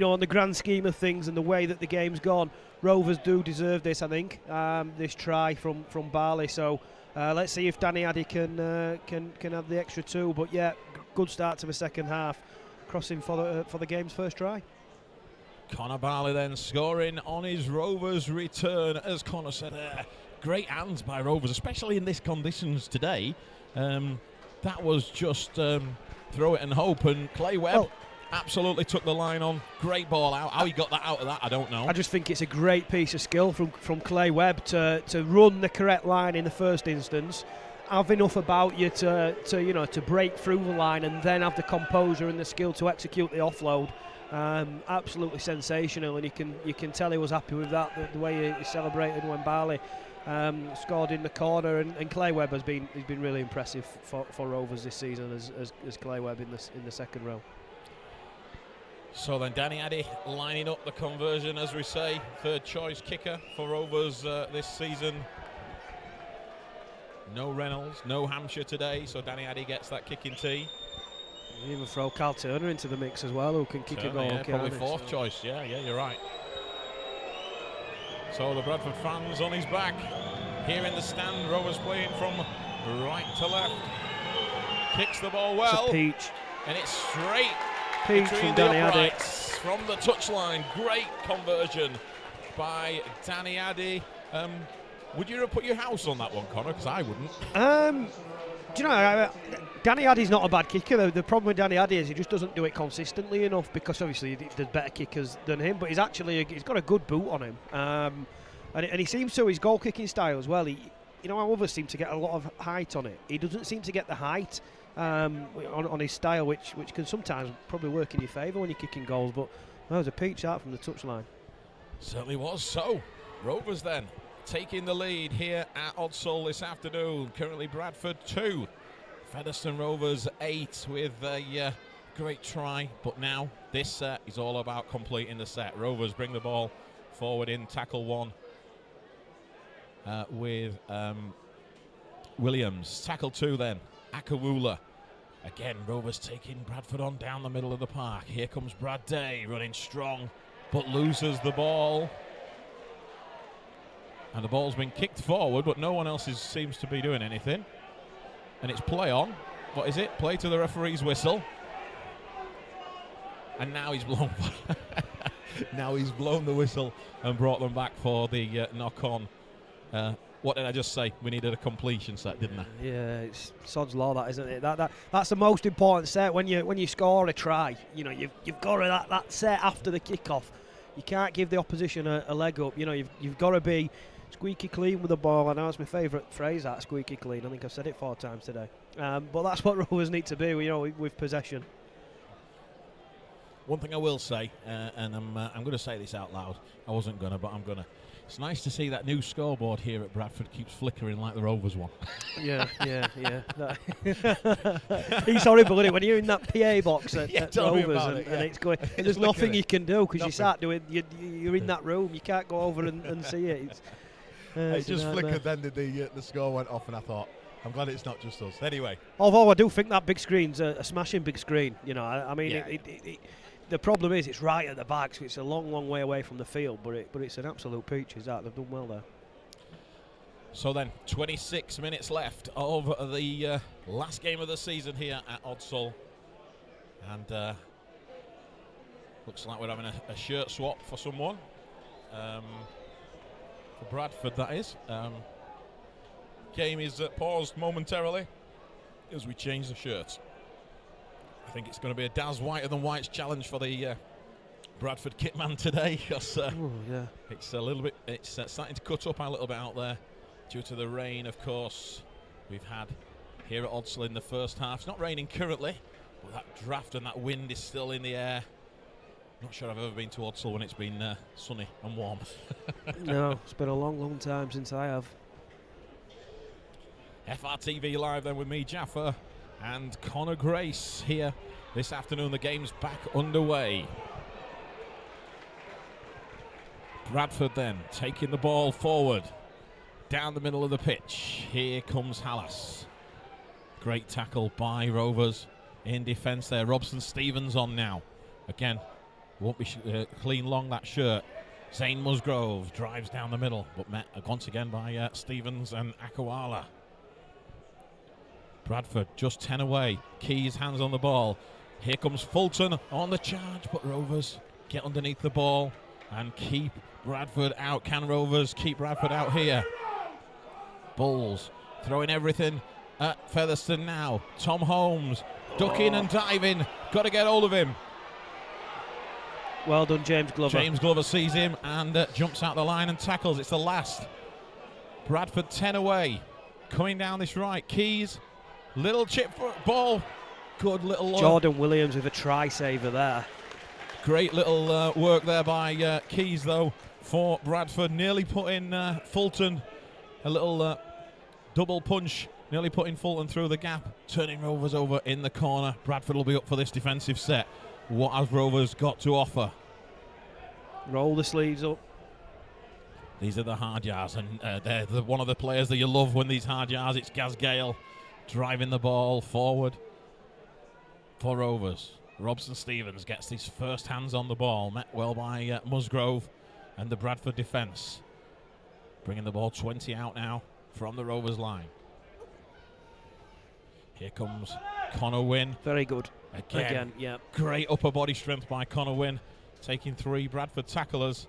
on the grand scheme of things and the way that the game's gone, Rovers do deserve this, I think, this try from Barley. So let's see if Danny Addy can have the extra two. But yeah, good start to the second half, crossing for the game's first try. Connor Barley then scoring on his Rovers return, as Connor said there. Great hands by Rovers, especially in these conditions today. That was just throw it and hope, and Clay Webb absolutely took the line on. Great ball out. How he got that out of that, I don't know. I just think it's a great piece of skill from Clay Webb to run the correct line in the first instance, have enough about you to break through the line, and then have the composure and the skill to execute the offload. Absolutely sensational, and you can tell he was happy with that, the way he celebrated when Barley scored in the corner, and Clay Webb he's been really impressive for Rovers this season as Clay Webb in the second row. So then Danny Addy lining up the conversion, as we say, third choice kicker for Rovers this season. No Reynolds, no Hampshire today, so Danny Addy gets that kicking tee. You even throw Carl Turner into the mix as well, who can kick a goal. Yeah, probably fourth choice. Yeah, you're right. So the Bradford fans on his back. Here in the stand, Rovers playing from right to left. Kicks the ball well. It's a peach. And it's straight Peach between from the Danny uprights from the touchline. Great conversion by Danny Addy. Would you have put your house on that one, Connor? Because I wouldn't. Do you know, Danny Addy's not a bad kicker. The problem with Danny Addy is he just doesn't do it consistently enough, because obviously there's better kickers than him, but he's got a good boot on him. And he seems to, his goal kicking style as well, you know how others seem to get a lot of height on it. He doesn't seem to get the height on his style, which can sometimes probably work in your favour when you're kicking goals, but that was a peach out from the touchline. Certainly was. So, Rovers then taking the lead here at Odsall this afternoon. Currently Bradford 2, Featherstone Rovers 8 with a great try. But now this set is all about completing the set. Rovers bring the ball forward in tackle 1 with Williams. Tackle 2 then, Akawula. Again, Rovers taking Bradford on down the middle of the park. Here comes Brad Day running strong, but loses the ball. And the ball's been kicked forward, but no one else seems to be doing anything. And it's play on. What is it? Play to the referee's whistle. And now he's blown. Now he's blown the whistle and brought them back for the knock on. What did I just say? We needed a completion set, didn't I? Yeah, it's sod's law, that, isn't it? That's the most important set when you score a try. You know, you've got to that set after the kickoff. You can't give the opposition a leg up. You know, you've got to be squeaky clean with the ball. I know it's my favourite phrase, that squeaky clean. I think I've said it 4 times today. But that's what Rovers need to be, you know, with possession. One thing I will say, and I'm going to say this out loud. I wasn't going to, but I'm going to. It's nice to see that new scoreboard here at Bradford keeps flickering like the Rovers one. Yeah. It's horrible, isn't it, when you're in that PA box at Rovers and it's going. And there's nothing you can do because you start doing. You're in that room. You can't go over and see it. It just flickered. Then the score went off, and I thought, I'm glad it's not just us. Anyway, although I do think that big screen's a smashing big screen. You know, I mean, yeah. The problem is it's right at the back, so it's a long way away from the field. But it's an absolute peach. Is that they've done well there. So then, 26 minutes left of the last game of the season here at Odsall, and looks like we're having a shirt swap for someone. For Bradford, that is. Game is paused momentarily as we change the shirts. I think it's going to be a Daz whiter than whites challenge for the Bradford kitman today, because it's a little bit, it's starting to cut up a little bit out there due to the rain, of course, we've had here at Odsall in the first half. It's not raining currently, but that draft and that wind is still in the air. Not sure I've ever been to Odsall when it's been sunny and warm. No, it's been a long time since I have. FRTV Live then with me, Jaffa, and Connor Grace here this afternoon. The game's back underway. Bradford then taking the ball forward down the middle of the pitch. Here comes Hallas. Great tackle by Rovers in defence there. Robson Stevens on now. Again, won't be clean long, that shirt. Zane Musgrove drives down the middle, but met once again by Stevens and Akawala. Bradford just 10 away. Keys hands on the ball. Here comes Fulton on the charge, but Rovers get underneath the ball and keep Bradford out. Can Rovers keep Bradford out here? Bulls throwing everything at Featherstone now. Tom Holmes ducking and diving. Got to get hold of him. Well done, James Glover. James Glover sees him and jumps out the line and tackles. It's the last. Bradford 10 away. Coming down this right. Keys. Little chip ball. Good little Jordan Williams with a try saver there. Great little work there by Keys, though, for Bradford. Nearly putting Fulton, a little double punch, nearly putting Fulton through the gap, turning Rovers over in the corner. Bradford will be up for this defensive set. What has Rovers got to offer? Roll the sleeves up. These are the hard yards, and they're one of the players that you love when these hard yards. It's Gaz Gale driving the ball forward for Rovers. Robson Stevens gets his first hands on the ball, met well by Musgrove and the Bradford defence. Bringing the ball 20 out now from the Rovers line. Here comes Connor Wynn. Very good. Again, yeah. Great upper body strength by Connor Wynn, taking 3 Bradford tacklers.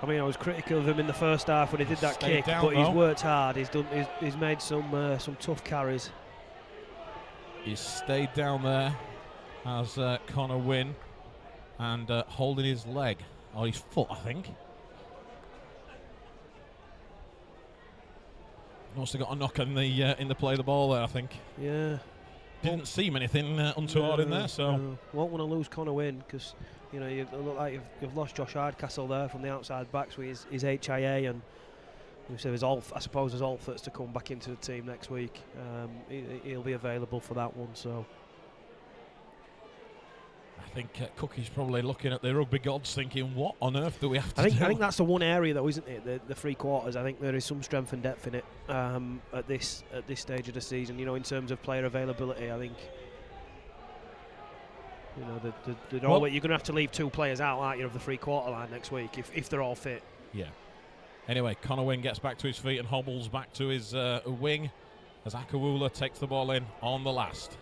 I mean, I was critical of him in the first half when he did that Stayed kick, down, but he's though. worked hard. He's made some tough carries. He's stayed down there as Connor Wynn, and holding his leg, or his foot, I think. Must have got a knock in the play of the ball there, I think. Yeah. Didn't seem anything untoward in there, so. No. Won't want to lose Connor Wynn, because you know, you look like you've lost Josh Hardcastle there from the outside backs with his HIA, and so there's I suppose there's Alfords to come back into the team next week. He'll be available for that one, so. I think Cookie's probably looking at the rugby gods thinking, what on earth do we have to do? I think that's the one area, though, isn't it? The three quarters. I think there is some strength and depth in it at this stage of the season. You know, in terms of player availability, I think. You know, you're going to have to leave 2 players out, aren't you, of the three-quarter line next week if they're all fit. Yeah. Anyway, Connor Wynn gets back to his feet and hobbles back to his wing as Akawula takes the ball in on the last.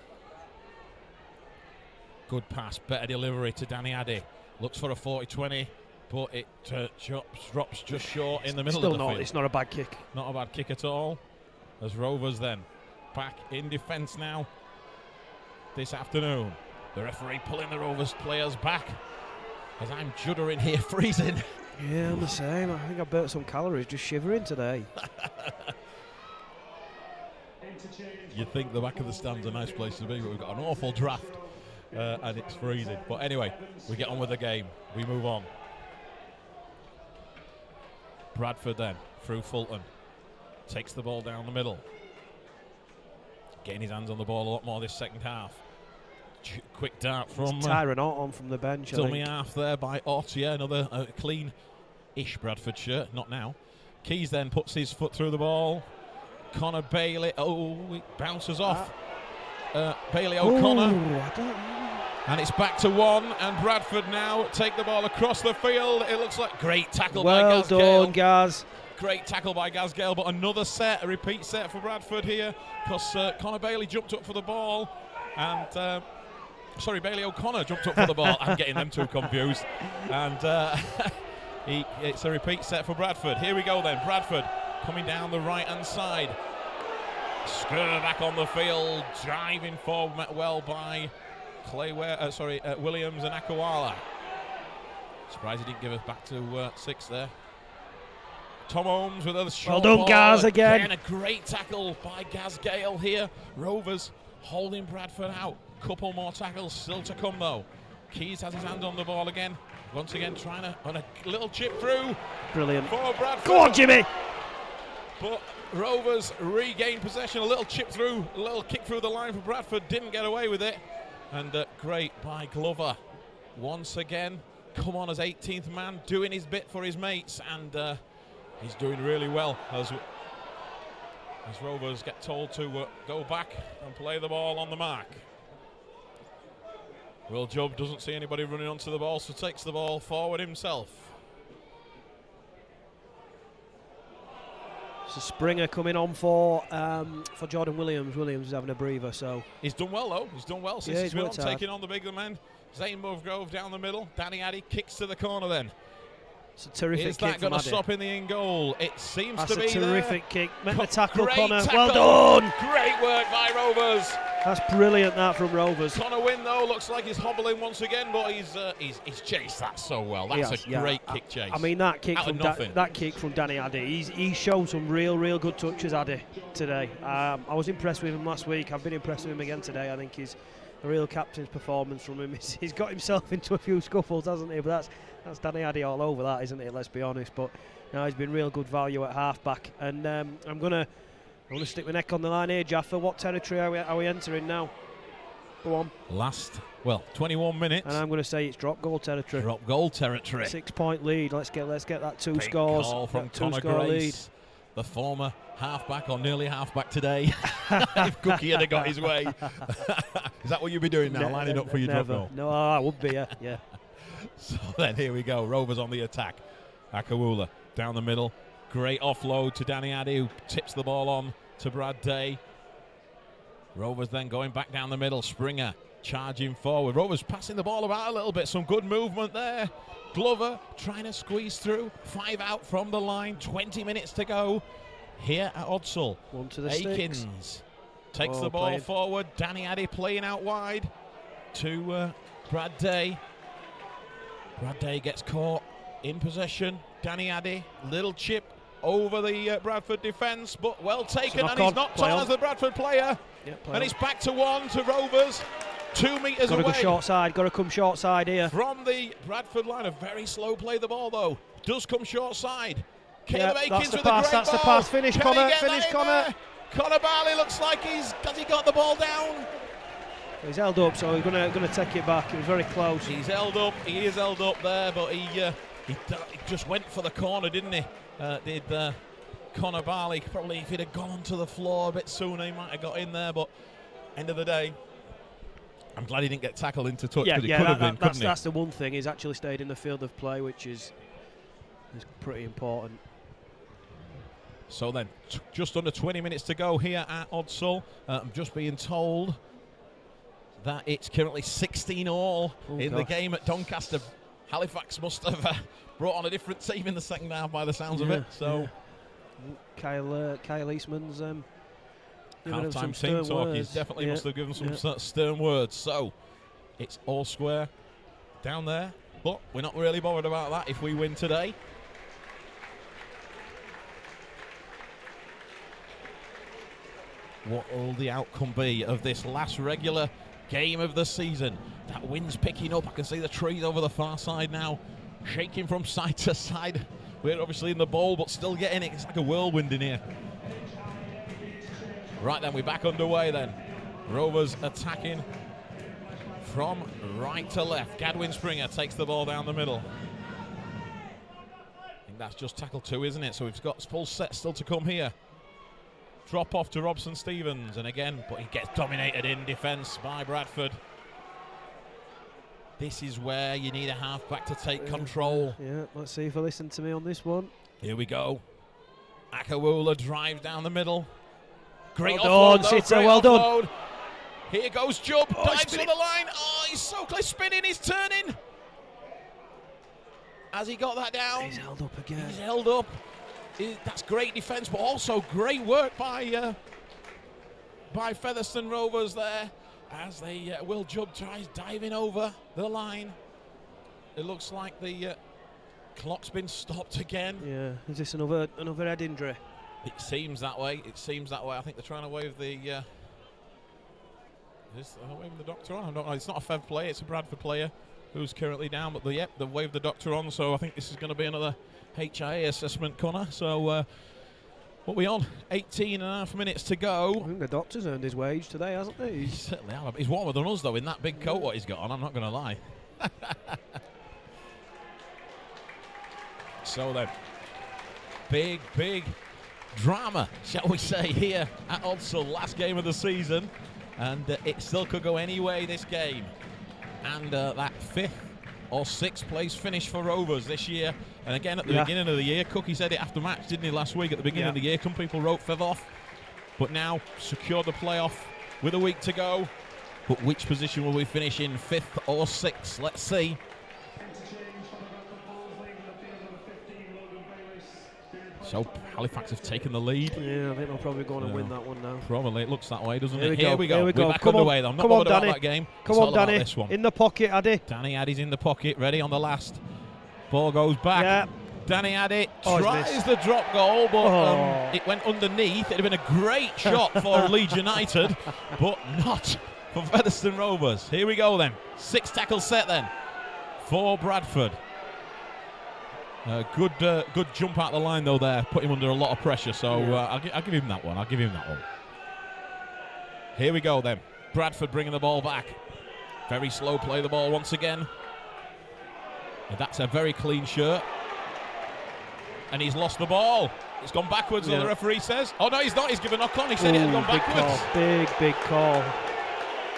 Good pass, better delivery to Danny Addy. Looks for a 40-20, but it drops just short in the middle of the field. It's not a bad kick. Not a bad kick at all. As Rovers then back in defence now this afternoon. The referee pulling the Rovers players back as I'm juddering here, freezing. Yeah, I'm the same. I think I burnt some calories just shivering today. You'd think the back of the stand's a nice place to be, but we've got an awful draft and it's freezing. But anyway, we get on with the game. We move on. Bradford then, through Fulton. Takes the ball down the middle. Getting his hands on the ball a lot more this second half. Quick dart from Tyrone Ott on from the bench. dummy half there by Ott. Yeah, another clean-ish Bradford shirt. Not now. Keys then puts his foot through the ball. Connor Bailey. Oh, it bounces off. Bailey O'Connor. And it's back to 1. And Bradford now take the ball across the field. It looks like great tackle by Gaz Gale. Well done, Gaz. Great tackle by Gaz Gale, but another set, a repeat set for Bradford here, because Connor Bailey jumped up for the ball, and sorry, Bailey O'Connor jumped up for the ball. I'm getting them two confused. And it's a repeat set for Bradford. Here we go then. Bradford coming down the right-hand side. Scurr back on the field, driving forward, met well by Williams and Akawala. Surprised he didn't give us back to 6 there. Tom Holmes with a short well done, ball. Gaz, again. And a great tackle by Gaz Gale here. Rovers holding Bradford out. Couple more tackles still to come though. Keys has his hand on the ball again. Once again trying to on a little chip through. Brilliant. For Bradford. Go on, Jimmy. But Rovers regain possession. A little chip through, a little kick through the line for Bradford. Didn't get away with it. And great by Glover. Once again, come on as 18th man, doing his bit for his mates. And he's doing really well as Rovers get told to go back and play the ball on the mark. Will Jubb doesn't see anybody running onto the ball, so takes the ball forward himself. So Springer coming on for Jordan Williams. Williams is having a breather, so he's done well though. He's done well since yeah, he's been on, worked hard. taking on the bigger men. Zane Musgrove down the middle. Danny Addy kicks to the corner then. it's a terrific Is kick that going to from Addy. stop in the in goal? It seems That's to be a terrific kick. Met the tackle, Great Connor. tackle. Well done. Great work by Rovers. That's brilliant, that from Rovers. Connor Wynn though looks like he's hobbling once again, but he's chased that so well. That's a great kick chase. I mean, that kick from Danny Addy. He's shown some real good touches, Addy, today. I was impressed with him last week. I've been impressed with him again today. I think he's a real captain's performance from him. He's got himself into a few scuffles, hasn't he? But that's Danny Addy all over that, isn't it? Let's be honest. But no, he's been real good value at half-back. And I'm gonna stick my neck on the line here, Jaffa. What territory are we entering now? Go on. 21 minutes. And I'm going to say it's drop goal territory. Drop goal territory. 6-point lead. Let's get that two Big scores. Call from Connor two-score lead. Grace, the former half-back or nearly half-back today. If Cookie had got his way. Is that what you'd be doing now, lining up for your drop goal? No, I would be, yeah. So then here we go. Rovers on the attack. Akawula down the middle. Great offload to Danny Addy, who tips the ball on to Brad Day. Rovers then going back down the middle. Springer charging forward. Rovers passing the ball about a little bit. Some good movement there. Glover trying to squeeze through. 5 out from the line. 20 minutes to go here at Odsal. One to the Akins sticks. takes the ball forward. Danny Addy playing out wide to Brad Day. Brad Day gets caught in possession. Danny Addy, little chip over the Bradford defence, but well taken, and he's knocked on as the Bradford player. And it's back to 1 to Rovers. 2 metres away. Got to go short side, got to come short side here. From the Bradford line, a very slow play the ball though. Does come short side. Caleb Akins with a great ball. That's the pass. Finish, Connor. Finish, Connor. Connor Barley looks like has he got the ball down? He's held up, so he's going to take it back. It was very close. He's held up. He is held up there, but he just went for the corner, didn't he? Did Connor Barley. Probably if he'd have gone onto the floor a bit sooner, he might have got in there. But end of the day, I'm glad he didn't get tackled into touch, because he could have been, couldn't he? That's the one thing. He's actually stayed in the field of play, which is pretty important. So then, just under 20 minutes to go here at Odsal. I'm just being told that it's currently 16-all in the game at Doncaster. Halifax must have brought on a different team in the second half by the sounds of it. So Kyle Eastman's half-time team talk. He definitely must have given some stern words. So it's all square down there, but we're not really bothered about that if we win today. What will the outcome be of this last regular game of the season? That wind's picking up. I can see the trees over the far side now, shaking from side to side. We're obviously in the bowl, but still getting it. It's like a whirlwind in here. Right then, we're back underway then. Rovers attacking from right to left. Gadwin Springer takes the ball down the middle. I think that's just tackle 2, isn't it? So we've got full set still to come here. Drop off to Robson Stevens, and again, but he gets dominated in defence by Bradford. This is where you need a half-back to take control. Yeah, let's see if they listen to me on this one. Here we go. Akawula drives down the middle. Great well offload, done, Sitter, well done. Here goes Jubb, dives to the line. Oh, he's so close, spinning, he's turning. Has he got that down? He's held up again. He's held up. That's great defence, but also great work by Featherstone Rovers there, as they Will Jubb tries diving over the line. It looks like the clock's been stopped again. Yeah, is this another head injury? It seems that way. It seems that way. I think they're trying to wave the. Waving the doctor on. I don't know. It's not a Fev player. It's a Bradford player who's currently down. But they've waved the doctor on. So I think this is going to be another HIA assessment, Connor. So what are we on? 18.5 minutes to go. I think the doctor's earned his wage today, hasn't he? He certainly has. He's warmer than us though in that big coat what he's got on. I'm not going to lie. So then, big drama, shall we say, here at Odsal. Last game of the season, and it still could go any way this game. And that 5th or 6th place finish for Rovers this year. And again, at the beginning of the year, Cookie said it after match, didn't he, last week at the beginning of the year? Some people wrote Fev off, but now secured the playoff with a week to go. But which position will we finish in, 5th or 6th? Let's see. So Halifax have taken the lead. Yeah, I think they'll probably go on and win that one now. Probably, it looks that way, doesn't it? Here we go. We're back underway though. I'm not bothered about that game. Come on, Danny. This one. In the pocket, Addy. Danny Addy's in the pocket, ready on the last. Ball goes back. Yeah. Danny Addy tries the drop goal, but it went underneath. It'd have been a great shot for Leeds United, but not for Featherstone Rovers. Here we go then. 6 tackle set then for Bradford. Good jump out the line though there, put him under a lot of pressure. So I'll give him that one. Here we go then. Bradford bringing the ball back. Very slow play the ball once again. And that's a very clean shirt. And he's lost the ball. It's gone backwards, the referee says. Oh no, he's not. He's given a knock on. He said it had gone backwards. Big call.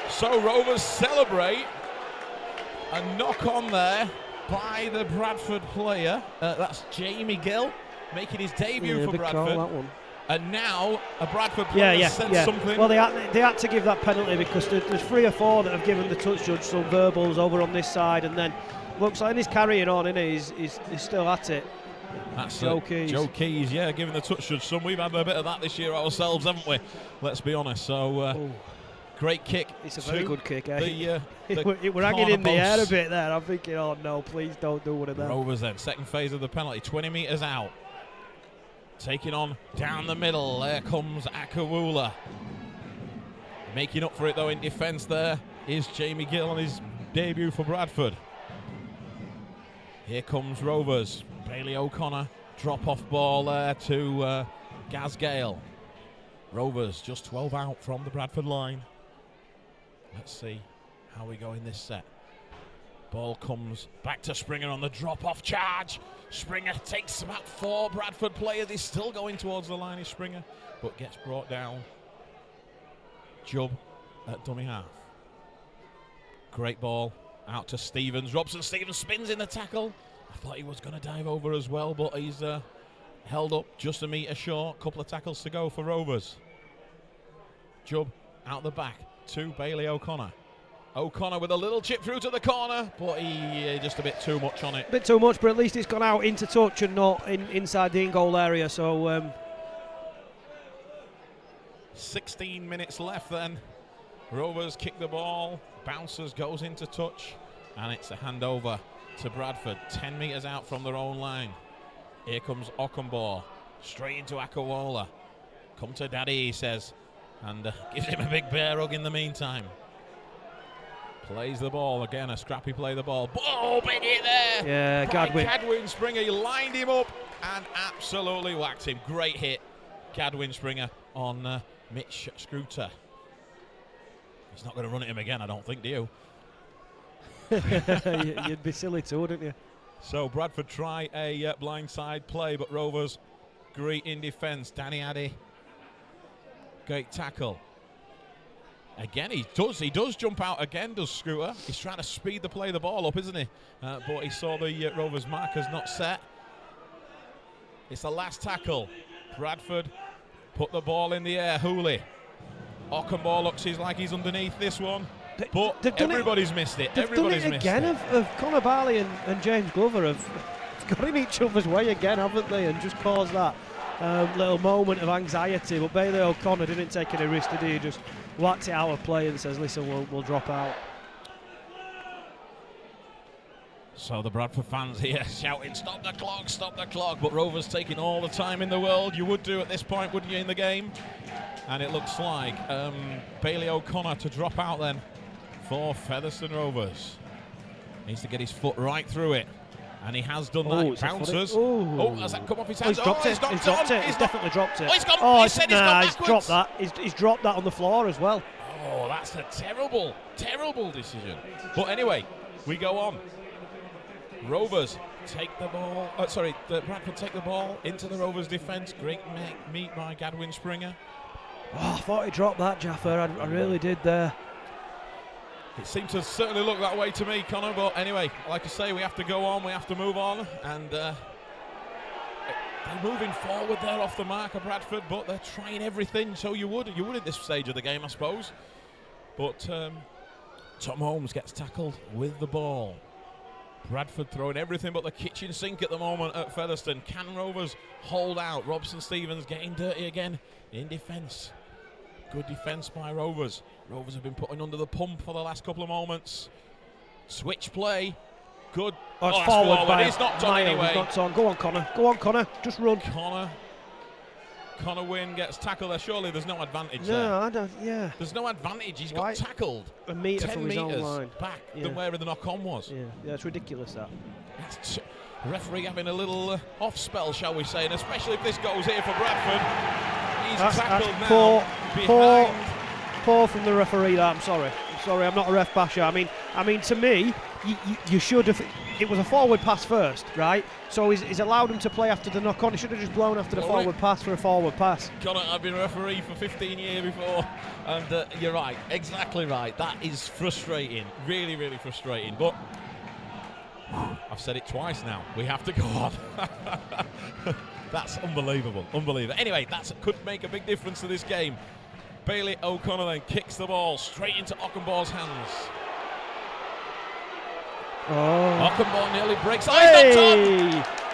So Rovers celebrate a knock on there by the Bradford player. That's Jamie Gill making his debut for Bradford. Call, that one. And now a Bradford player said something. Well, they had to give that penalty because there's 3 or 4 that have given the touch judge some verbals over on this side, and then Looks like he's carrying on, isn't he? He's still at it. That's Joe Keys. Joe Keys, yeah, giving the touch to some. We've had a bit of that this year ourselves, haven't we? Let's be honest. So, great kick. It's a very good kick, eh? The we're hanging in the air a bit there. I'm thinking, oh no, please don't do one of them. Rovers then, second phase of the penalty, 20 metres out. Taking on down the middle. There comes Akawula. Making up for it though in defence there is Jamie Gill on his debut for Bradford. Here comes Rovers. Bailey O'Connor, drop-off ball there to Gaz Gale. Rovers just 12 out from the Bradford line. Let's see how we go in this set. Ball comes back to Springer on the drop-off charge. Springer takes about 4 Bradford players. He's still going towards the line, is Springer, but gets brought down. Jubb at dummy half. Great ball out to Stevens. Robson Stevens spins in the tackle. I thought he was going to dive over as well, but he's held up just a metre short. Couple of tackles to go for Rovers. Jubb out the back to Bailey O'Connor. O'Connor with a little chip through to the corner, but he just a bit too much on it. A bit too much, but at least it's gone out into touch and not inside the in-goal area. So 16 minutes left then. Rovers kick the ball. Bouncers goes into touch, and it's a handover to Bradford, 10 metres out from their own line. Here comes Ockenbaugh, straight into Akawola. Come to daddy, he says, and gives him a big bear hug in the meantime. Plays the ball, again a scrappy play the ball. Oh, big hit there! Yeah, Gadwin Springer, he lined him up and absolutely whacked him. Great hit, Gadwin Springer on Mitch Scruter. He's not going to run at him again, I don't think, do you? You'd be silly too, wouldn't you? So Bradford try a blindside play, but Rovers great in defence. Danny Addy, great tackle. Again, he does jump out again, does Scruter. He's trying to speed the play, the ball up, isn't he? But he saw the Rovers markers not set. It's the last tackle. Bradford put the ball in the air. Hooley. Ockenbaugh looks like he's underneath this one. But everybody's missed it. Everybody's done it again. Of Connor Barley and James Glover have got in each other's way again, haven't they? And just caused that little moment of anxiety. But Bailey O'Connor didn't take any risk, did he? He just whacked it out of play and says, listen, we'll drop out. So the Bradford fans here shouting, stop the clock, but Rovers taking all the time in the world. You would do at this point, wouldn't you, in the game? And it looks like Bailey O'Connor to drop out then for Featherstone Rovers. Needs to get his foot right through it. And he has done that. Bounces. Oh, has that come off his hands? He's dropped it. He's definitely dropped it. Oh, he's gone. He's dropped that. He's dropped that on the floor as well. Oh, that's a terrible, terrible decision. But anyway, we go on. Rovers take the ball. The Bradford take the ball into the Rovers' defence. Great meet by Gadwin Springer. Oh, I thought he dropped that, Jaffer. I really did there. It seemed to certainly look that way to me, Connor. But anyway, like I say, we have to go on. We have to move on. And they're moving forward there off the mark of Bradford, but they're trying everything. So you would at this stage of the game, I suppose. But Tom Holmes gets tackled with the ball. Bradford throwing everything but the kitchen sink at the moment at Featherstone. Can Rovers hold out? Robson Stevens getting dirty again in defence. Good defence by Rovers. Rovers have been putting under the pump for the last couple of moments. Switch play. Good. Oh, it's forward by He's knocked on anyway. Go on, Connor. Go on, Connor. Just run. Connor Wynn gets tackled there. Surely there's no advantage there. No, I don't. Yeah. There's no advantage. He's got tackled a metre 10 from his own line back than where the knock-on was. Yeah, it's ridiculous that. The referee having a little off spell, shall we say, and especially if this goes here for Bradford. He's tackled now. Poor from the referee. I'm sorry. I'm not a ref basher. I mean, to me, you should have. It was a forward pass first, right? So he's allowed him to play after the knock-on. He should have just blown after the forward pass for a forward pass. Connor, I've been a referee for 15 years before, and you're right, exactly right. That is frustrating, really, really frustrating. But I've said it twice now. We have to go on. That's unbelievable. Anyway, that could make a big difference to this game. Bailey O'Connor then kicks the ball straight into Ockenbaugh's hands. Ockenbaugh nearly breaks. Oh, Hey! he's knocked on!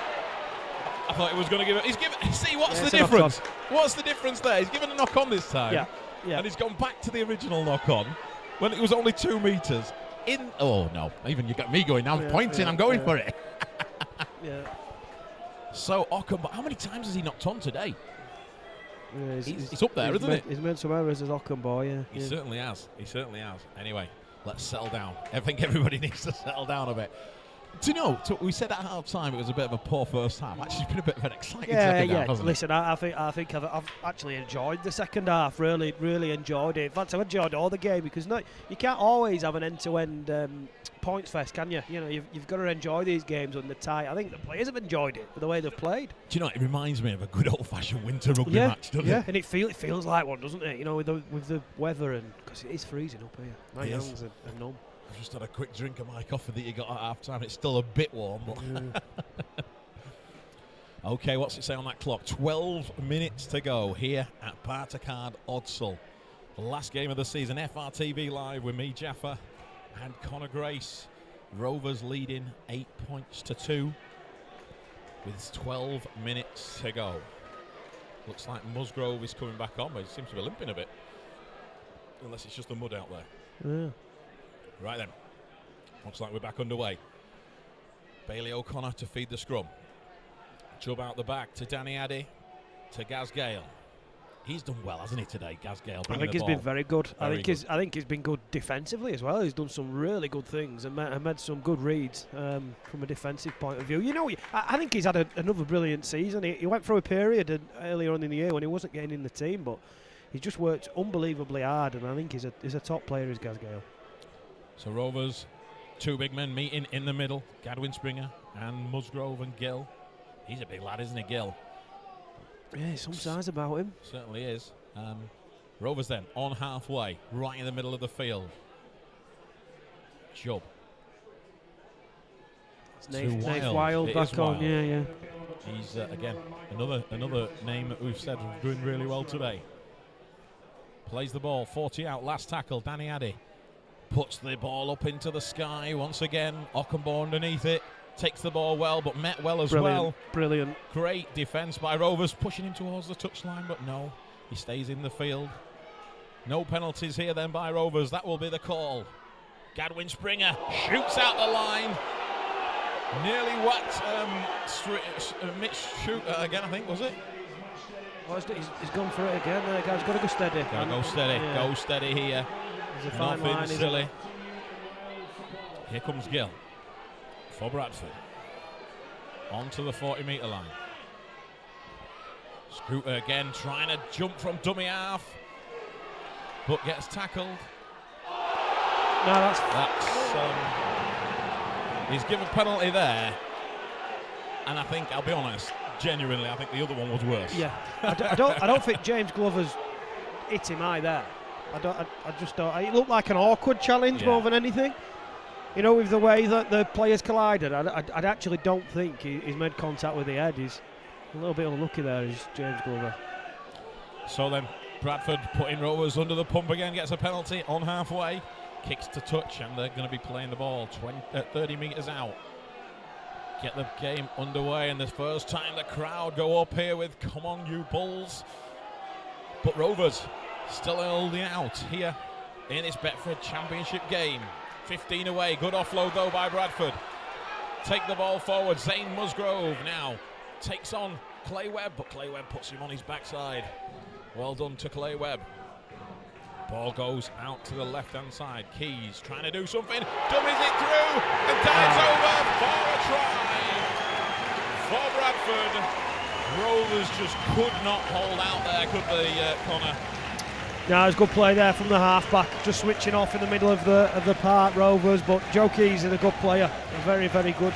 I thought he was going to give it. He's given. See, what's the difference? What's the difference there? He's given a knock on this time. Yeah. And he's gone back to the original knock on when it was only 2 meters. Oh no! Even you got me going now. I'm pointing. I'm going for it. Yeah. So Ockenbaugh, how many times has he knocked on today? Yeah, he's up there, isn't he? He's made some errors as Ockenbaugh, yeah. He certainly has. He certainly has. Anyway, let's settle down. I think everybody needs to settle down a bit. Do you know, we said at half time it was a bit of a poor first half. Actually, it's been a bit of an exciting second half, hasn't it? Listen, I think I've actually enjoyed the second half. Really enjoyed it. In fact, I've enjoyed all the game because you can't always have an end-to-end points fest, can you? You know, you've got to enjoy these games when they're tight. I think the players have enjoyed it, the way they've played. Do you know, it reminds me of a good old-fashioned winter rugby match, doesn't it? Yeah, and it feels like one, doesn't it? You know, with the weather and because it is freezing up here. My hands are numb. I've just had a quick drink of my coffee that you got at half time. It's still a bit warm. But OK, what's it say on that clock? 12 minutes to go here at Bartercard Odsal. The last game of the season, FRTV Live with me, Jaffa, and Connor Grace. Rovers leading 8 points to 2 with 12 minutes to go. Looks like Musgrove is coming back on, but he seems to be limping a bit. Unless it's just the mud out there. Yeah. Right then, looks like we're back underway. Bailey O'Connor to feed the scrum. Chubb out the back to Danny Addy, to Gaz Gale. He's done well, hasn't he, today, Gaz Gale? I think he's been very good. I think he's been good defensively as well. He's done some really good things and made some good reads from a defensive point of view. You know, I think he's had another brilliant season. He went through a period earlier on in the year when he wasn't getting in the team, but he's just worked unbelievably hard, and I think he's a top player, is Gaz Gale. So Rovers, 2 big men meeting in the middle. Gadwin Springer and Musgrove and Gill. He's a big lad, isn't he, Gill? Yeah, some size about him. Certainly is. Rovers then on halfway, right in the middle of the field. Chubb. Nate Wild back on, yeah. He's again another name that we've said doing really well today. Plays the ball, 40 out, last tackle, Danny Addy. Puts the ball up into the sky once again. Ockenbaugh underneath it. Takes the ball well, but met well as well. Brilliant. Great defence by Rovers, pushing him towards the touchline, but no, he stays in the field. No penalties here then by Rovers. That will be the call. Gadwin Springer shoots out the line. Nearly what? Mitch shoot again, I think, was it? Oh, he's gone for it again. The guy's got to go steady. Go steady. Yeah. Go steady here. Nothing silly. Here comes Gill for Bradford. Onto the 40-metre line. Scooter again trying to jump from dummy half, but gets tackled. No, that's he's given a penalty there, and I think, I'll be honest, genuinely, I think the other one was worse. Yeah, I don't think James Glover's hit him either. I just don't. It looked like an awkward challenge more than anything. You know, with the way that the players collided, I actually don't think he's made contact with the head. He's a little bit unlucky there, is James Glover. So then, Bradford putting Rovers under the pump again, gets a penalty on halfway. Kicks to touch, and they're going to be playing the ball 30 metres out. Get the game underway, and the first time the crowd go up here with "Come on, you Bulls." But Rovers still holding out here in this Betfred Championship game. 15 away, good offload though by Bradford. Take the ball forward, Zane Musgrove now takes on Clay Webb, but Clay Webb puts him on his backside. Well done to Clay Webb. Ball goes out to the left-hand side. Keys trying to do something, dummies it through, and dives over for a try for Bradford. Rovers just could not hold out there, could they, Connor? No, it's a good play there from the half-back, just switching off in the middle of the park, Rovers, but Joe Keys is a good player, a very, very good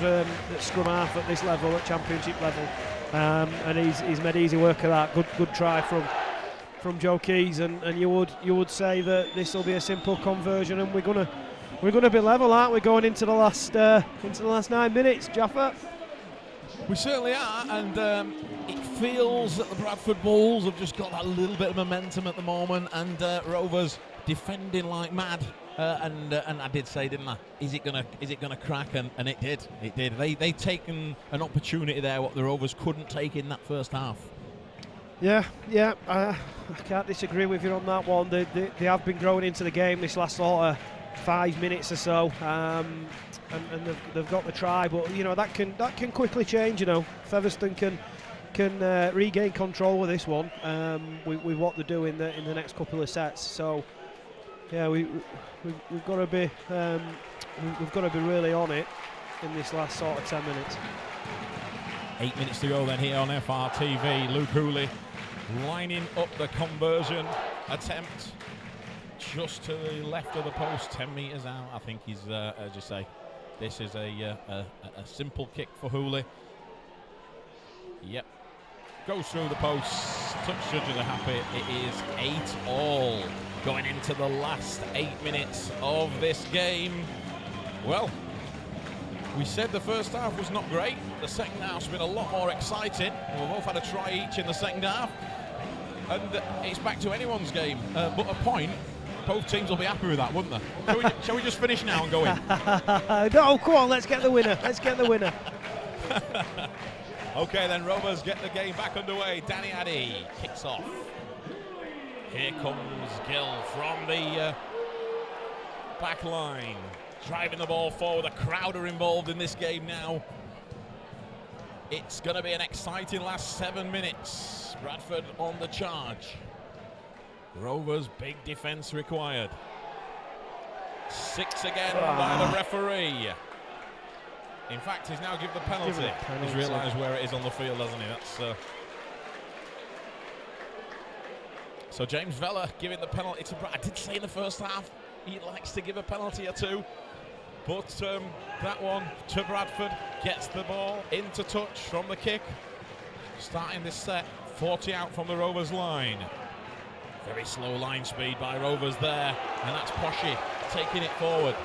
scrum half at this level, at championship level, and he's made easy work of that. Good try from Joe Keys, and you would say that this will be a simple conversion, and we're gonna be level, aren't we, going into the last 9 minutes, Jaffa? We certainly are, and it feels that the Bradford Bulls have just got that little bit of momentum at the moment, and Rovers defending like mad and I did say, didn't I? Is it gonna crack? And it did. It did. They taken an opportunity there what the Rovers couldn't take in that first half. Yeah, I can't disagree with you on that one. They have been growing into the game this last sort of 5 minutes or so, and they've got the try, but you know that can quickly change. You know, Featherstone can regain control of this one with what they do in the next couple of sets. So yeah, we've got to be really on it in this last sort of 10 minutes. 8 minutes to go then here on FRTV. Luke Hooley lining up the conversion attempt just to the left of the post, 10 metres out. I think he's, as you say, this is a simple kick for Hooley. Yep. Goes through the post. Touch judges are happy. It is 8-all going into the last 8 minutes of this game. Well, we said the first half was not great. The second half's been a lot more exciting. We've both had a try each in the second half. And it's back to anyone's game. But a point, both teams will be happy with that, wouldn't they? Shall we just finish now and go in? No, come on, let's get the winner. Let's get the winner. Okay, then Rovers get the game back underway. Danny Addy kicks off. Here comes Gill from the back line, driving the ball forward. The crowd are involved in this game now. It's going to be an exciting last 7 minutes. Bradford on the charge. Rovers, big defence required. 6 again by the referee. In fact, he's now given the penalty. He's realised where it is on the field, hasn't he? That's so James Vella giving the penalty to Brad. I did say in the first half he likes to give a penalty or two, but that one to Bradford gets the ball into touch from the kick. Starting this set, 40 out from the Rovers line. Very slow line speed by Rovers there, and that's Poshy taking it forward.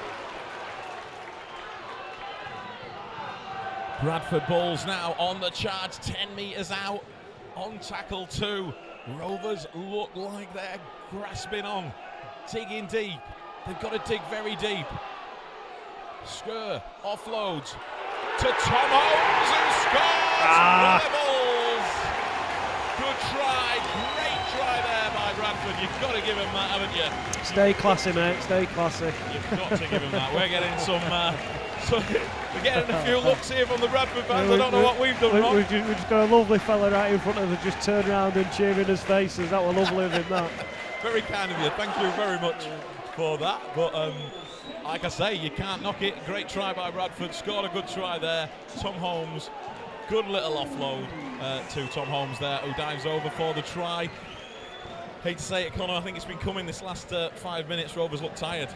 Bradford Bulls now on the charge, 10 metres out, on tackle 2. Rovers look like they're grasping on, digging deep. They've got to dig very deep. Skur offloads to Tom Holmes, who scores! Rebels! Good try, great try there by Bradford. You've got to give him that, haven't you? Stay classy, mate, stay classy. You've got to give him that. We're getting we're getting a few looks here from the Bradford fans. I don't know what we've done wrong. We've just got a lovely fella right in front of us, just turn around and cheer in his faces. That was lovely of him, that. Very kind of you. Thank you very much for that. But like I say, you can't knock it. Great try by Bradford. Scored a good try there. Tom Holmes, good little offload to Tom Holmes there, who dives over for the try. Hate to say it, Connor, I think it's been coming this last 5 minutes. Rovers look tired.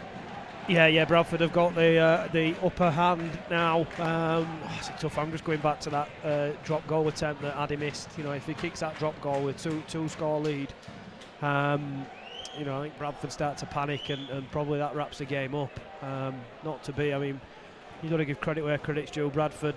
Yeah, Bradford have got the upper hand now. It's tough. I'm just going back to that drop goal attempt that Addy missed. You know, if he kicks that drop goal with two score lead, you know, I think Bradford start to panic, and probably that wraps the game up. Not to be. I mean, you've got to give credit where credit's due. Bradford,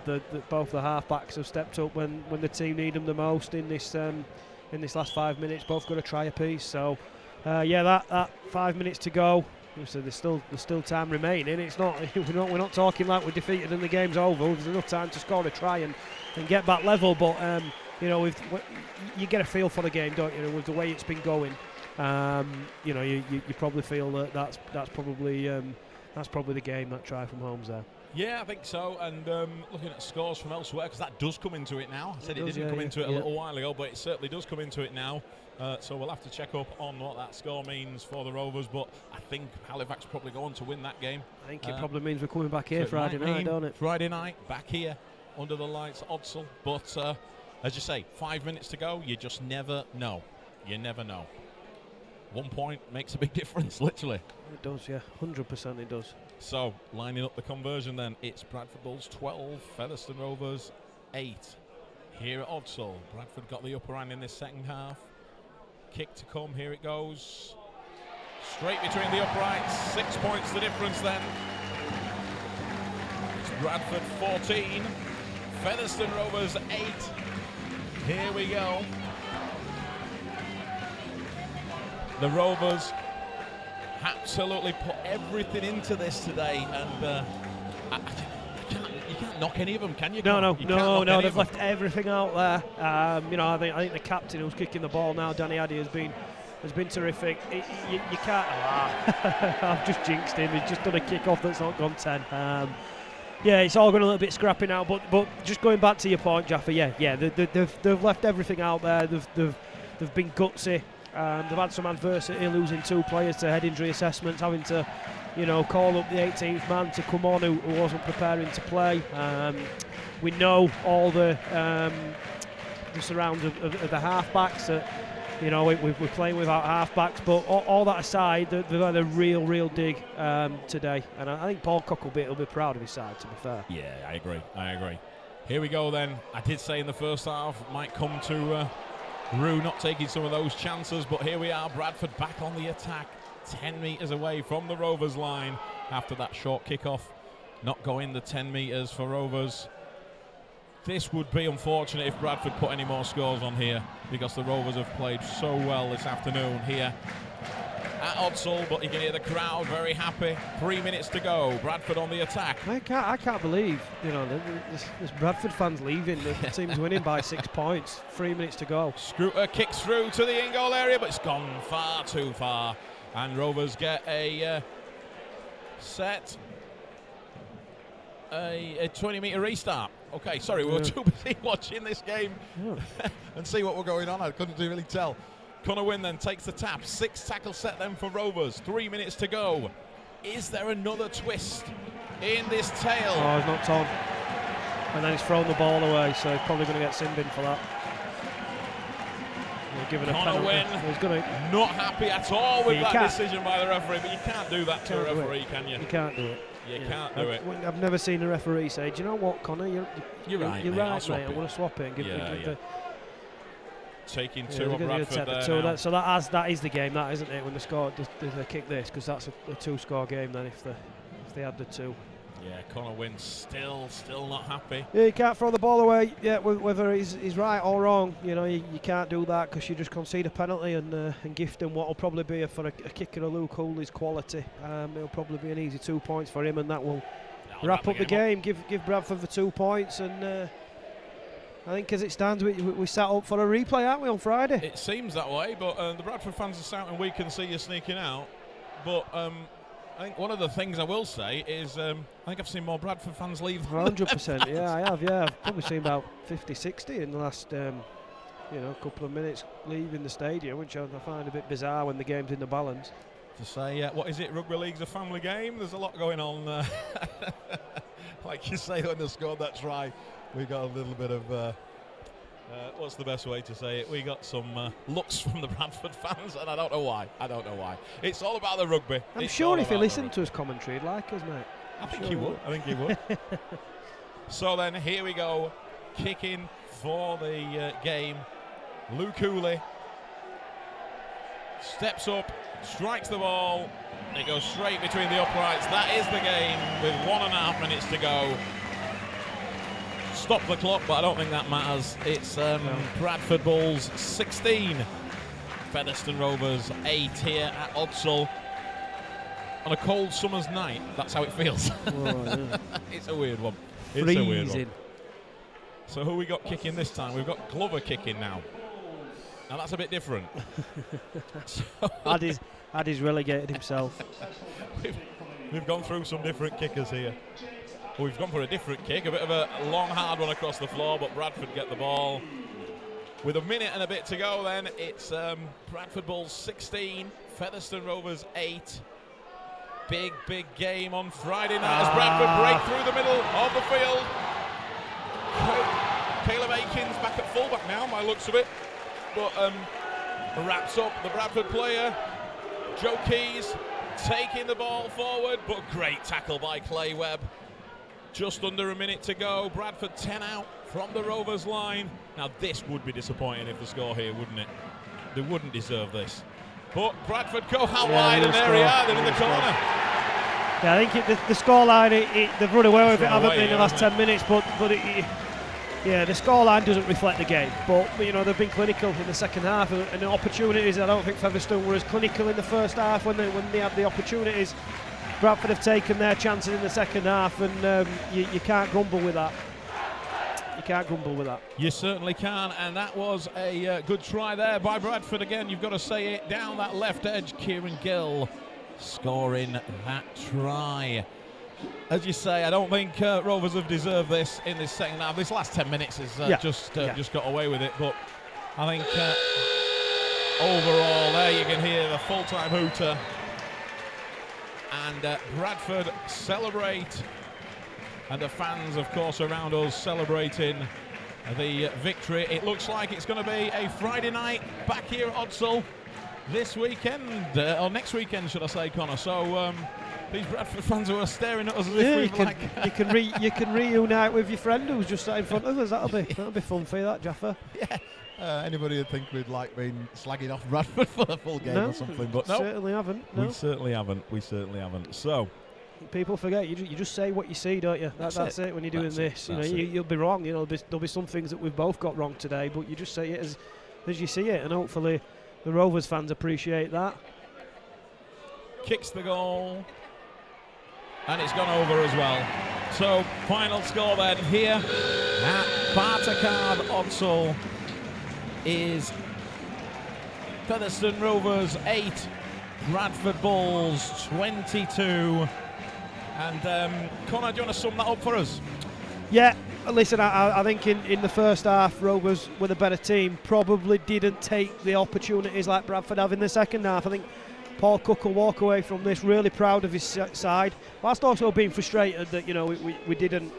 both the half-backs have stepped up when the team need them the most in this last 5 minutes. Both got to try a piece. So, yeah, that 5 minutes to go. So there's still time remaining. It's not we're not talking like we're defeated and the game's over. There's enough time to score a try and get back level. But you know, you get a feel for the game, don't you? With the way it's been going, you know, you probably feel that's probably the game, that try from Holmes there. Yeah, I think so. And looking at scores from elsewhere, because that does come into it now. I said it didn't come into it a little while ago, but it certainly does come into it now. So we'll have to check up on what that score means for the Rovers. But I think Halifax probably go on to win that game. I think it probably means we're coming back here Friday night, don't it? Friday night, back here under the lights, Odsal. But as you say, 5 minutes to go. You just never know. You never know. 1 point makes a big difference, literally. It does, yeah. 100% it does. So, lining up the conversion then, it's Bradford Bulls 12, Featherstone Rovers 8. Here at Odsal, Bradford got the upper hand in this second half. Kick to come, here it goes. Straight between the uprights, 6 points the difference then. It's Bradford 14, Featherstone Rovers 8. Here we go. The Rovers absolutely put everything into this today, and you can't knock any of them, can you? No. They've left left everything out there. I think the captain who's kicking the ball now, Danny Addy, has been terrific. You can't. I've just jinxed him. He's just done a kick-off that's not gone 10. It's all gone a little bit scrappy now. But just going back to your point, Jaffa. They've left everything out there. They've been gutsy. They've had some adversity, losing 2 players to head injury assessments, having to, call up the 18th man to come on who wasn't preparing to play. We know all the surrounds of the half-backs that, we're playing without half-backs, but all that aside, they've had a real dig today, and I think Paul Cook will be proud of his side, to be fair. Yeah, I agree. Here we go then. I did say in the first half might come to Rue not taking some of those chances, but here we are, Bradford back on the attack, 10 metres away from the Rovers line after that short kick-off, not going the 10 metres for Rovers. This would be unfortunate if Bradford put any more scores on here, because the Rovers have played so well this afternoon here at Odsall, but you can hear the crowd very happy. 3 minutes to go, Bradford on the attack. I can't believe, this Bradford fans leaving. The team's winning by 6 points. 3 minutes to go. Scruter kicks through to the in-goal area, but it's gone far too far, and Rovers get a 20-metre restart. Okay, sorry, we were too busy watching this game and see what were going on. I couldn't really tell. Connor Wynn then takes the tap. 6 tackle set then for Rovers. 3 minutes to go. Is there another twist in this tale? Oh, he's knocked on. And then he's thrown the ball away, so he's probably going to get sin-bin for that. Connor Wynn not happy at all with that decision by the referee, but you can't do that to a referee, can you? You can't do it. You can't do it. I've never seen a referee say, "Do you know what, Connor? You're right, mate. mate. I'm going to swap it and give the." Taking 2 on Bradford there. So that is the game, that isn't it? When they score, they kick this, because that's a 2-score game. Then if they had the 2. Yeah, Connor Wynn still not happy. Yeah, you can't throw the ball away. Yeah, whether he's right or wrong, you can't do that, because you just concede a penalty and gift him what will probably be for a kicker of Luke Hooley's quality. It'll probably be an easy 2 points for him, and that will wrap up the game. Give Bradford the 2 points, and I think as it stands, we sat up for a replay, aren't we, on Friday? It seems that way, but the Bradford fans are shouting, "We can see you sneaking out," but. I think one of the things I will say is I think I've seen more Bradford fans leave. 100%, yeah, I have. Yeah, I've probably seen about 50, 60 in the last couple of minutes leaving the stadium, which I find a bit bizarre when the game's in the balance. To say, what is it? Rugby league's a family game. There's a lot going on. Like you say, when they scored that try, we got a little bit of. What's the best way to say it? We got some looks from the Bradford fans, and I don't know why. It's all about the rugby. I'm sure if he listened to his commentary, he'd like us, mate. I think he would. So then, here we go. Kicking for the game. Luke Hooley steps up, strikes the ball. It goes straight between the uprights. That is the game with 1.5 minutes to go. Stop the clock, but I don't think that matters. It's Bradford Bulls 16, Featherstone Rovers 8 here at Odsall on a cold summer's night. That's how it feels. It's a weird one. Freezing. So who we got kicking this time? We've got Glover kicking now. Now that's a bit different. Addy's relegated himself. We've gone through some different kickers here. We've gone for a different kick, a bit of a long, hard one across the floor, but Bradford get the ball. With a minute and a bit to go then, it's Bradford Bulls 16, Featherstone Rovers 8. Big game on Friday night as Bradford break through the middle of the field. Caleb Aikins back at fullback now, by the looks of it. But wraps up the Bradford player. Joe Keys taking the ball forward, but great tackle by Clay Webb. Just under a minute to go. Bradford 10 out from the Rovers line. Now this would be disappointing if the score here, wouldn't it? They wouldn't deserve this. But Bradford go out wide, and there we are. They're in the corner. Yeah, I think the scoreline, they've run away with it, haven't they, in the last 10 minutes. But Yeah, the scoreline doesn't reflect the game, but you know they've been clinical in the second half, and the opportunities. I don't think Featherstone were as clinical in the first half when they had the opportunities. Bradford have taken their chances in the second half, and you can't grumble with that. You can't grumble with that. You certainly can, and that was a good try there by Bradford. Again, you've got to say it, down that left edge, Kieran Gill scoring that try. As you say, I don't think Rovers have deserved this in this second half. This last 10 minutes has just got away with it, but I think overall there you can hear the full-time hooter, and Bradford celebrate, and the fans, of course, around us celebrating the victory. It looks like it's going to be a Friday night back here at Odsal this weekend, or next weekend, should I say, Connor. So these Bradford fans who are staring at us as if you can reunite with your friend who's just sat in front of us. That'll be fun for you, that, Jaffa. Yeah. Anybody would think we'd like been slagging off Bradford for the full game or something, but no, certainly haven't. No. We certainly haven't. So people forget you just say what you see, don't you? That's it when you're doing this. You'll be wrong. You know, there'll be some things that we've both got wrong today, but you just say it as you see it, and hopefully the Rovers fans appreciate that. Kicks the goal, and it's gone over as well. So final score then here at Bartercard Odsal is Featherstone Rovers 8, Bradford Bulls 22. And Connor, do you want to sum that up for us? Yeah, listen, I think in the first half, Rovers were the better team. Probably didn't take the opportunities like Bradford have in the second half. I think Paul Cook will walk away from this really proud of his side, whilst also being frustrated that we didn't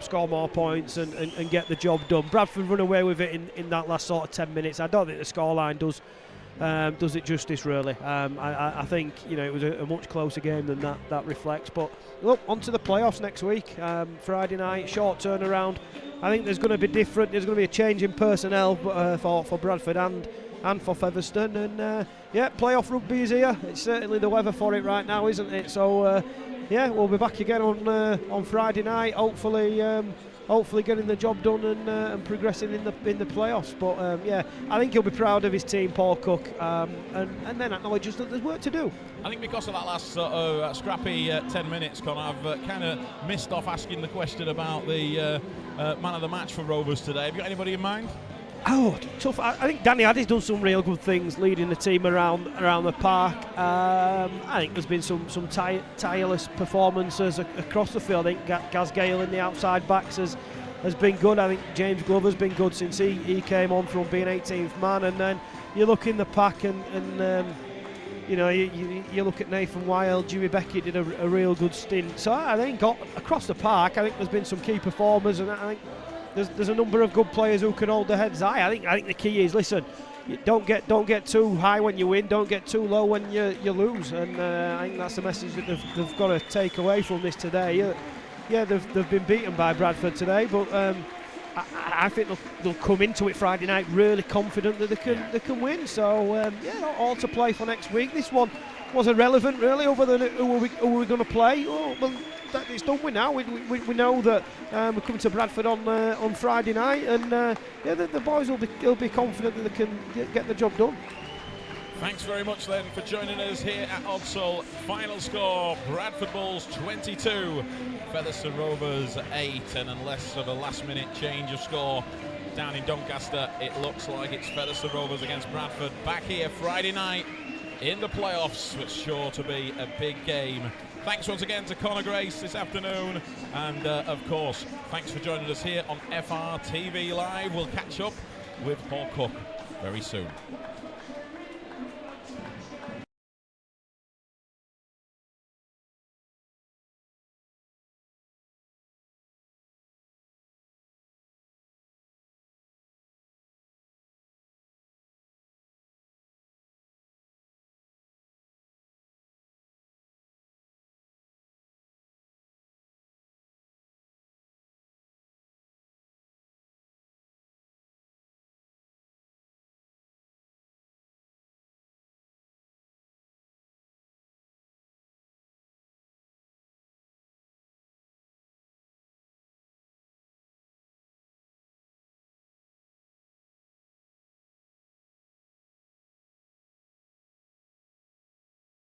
score more points and get the job done. Bradford run away with it in that last sort of 10 minutes. I don't think the scoreline does it justice, really. I think it was a much closer game than that reflects. But look, on to the playoffs next week. Friday night, short turnaround. I think there's going to be different. There's going to be a change in personnel for Bradford and for Featherstone. And playoff rugby is here. It's certainly the weather for it right now, isn't it? So we'll be back again on Friday night. Hopefully getting the job done and progressing in the playoffs. But I think he'll be proud of his team, Paul Cook, and then acknowledges that there's work to do. I think because of that last scrappy 10 minutes, Con, I've kind of missed off asking the question about the man of the match for Rovers today. Have you got anybody in mind? Oh, tough. I think Danny Addy's done some real good things leading the team around the park. I think there's been some tireless performances across the field. I think Gaz Gale in the outside backs has been good. I think James Glover's been good since he came on from being 18th man. And then you look in the pack and you look at Nathan Wild, Jimmy Beckett did a real good stint. So I think across the park, I think there's been some key performers, and I think there's a number of good players who can hold their heads high. I think the key is, listen, don't get too high when you win, don't get too low when you lose, and I think that's the message that they've got to take away from this today. They've been beaten by Bradford today, but I think they'll come into it Friday night really confident that they can win. So all to play for next week. This one was irrelevant really, other than who are we going to play. Oh, well, it's done with now. We know that we're coming to Bradford on Friday night, and the boys will be confident that they can get the job done. Thanks very much then for joining us here at Odsal. Final score: Bradford Bulls 22, Featherstone Rovers 8, and unless of a last-minute change of score down in Doncaster, it looks like it's Featherstone Rovers against Bradford back here Friday night in the playoffs. It's sure to be a big game. Thanks once again to Connor Grace this afternoon, and of course, thanks for joining us here on FRTV Live. We'll catch up with Paul Cook very soon.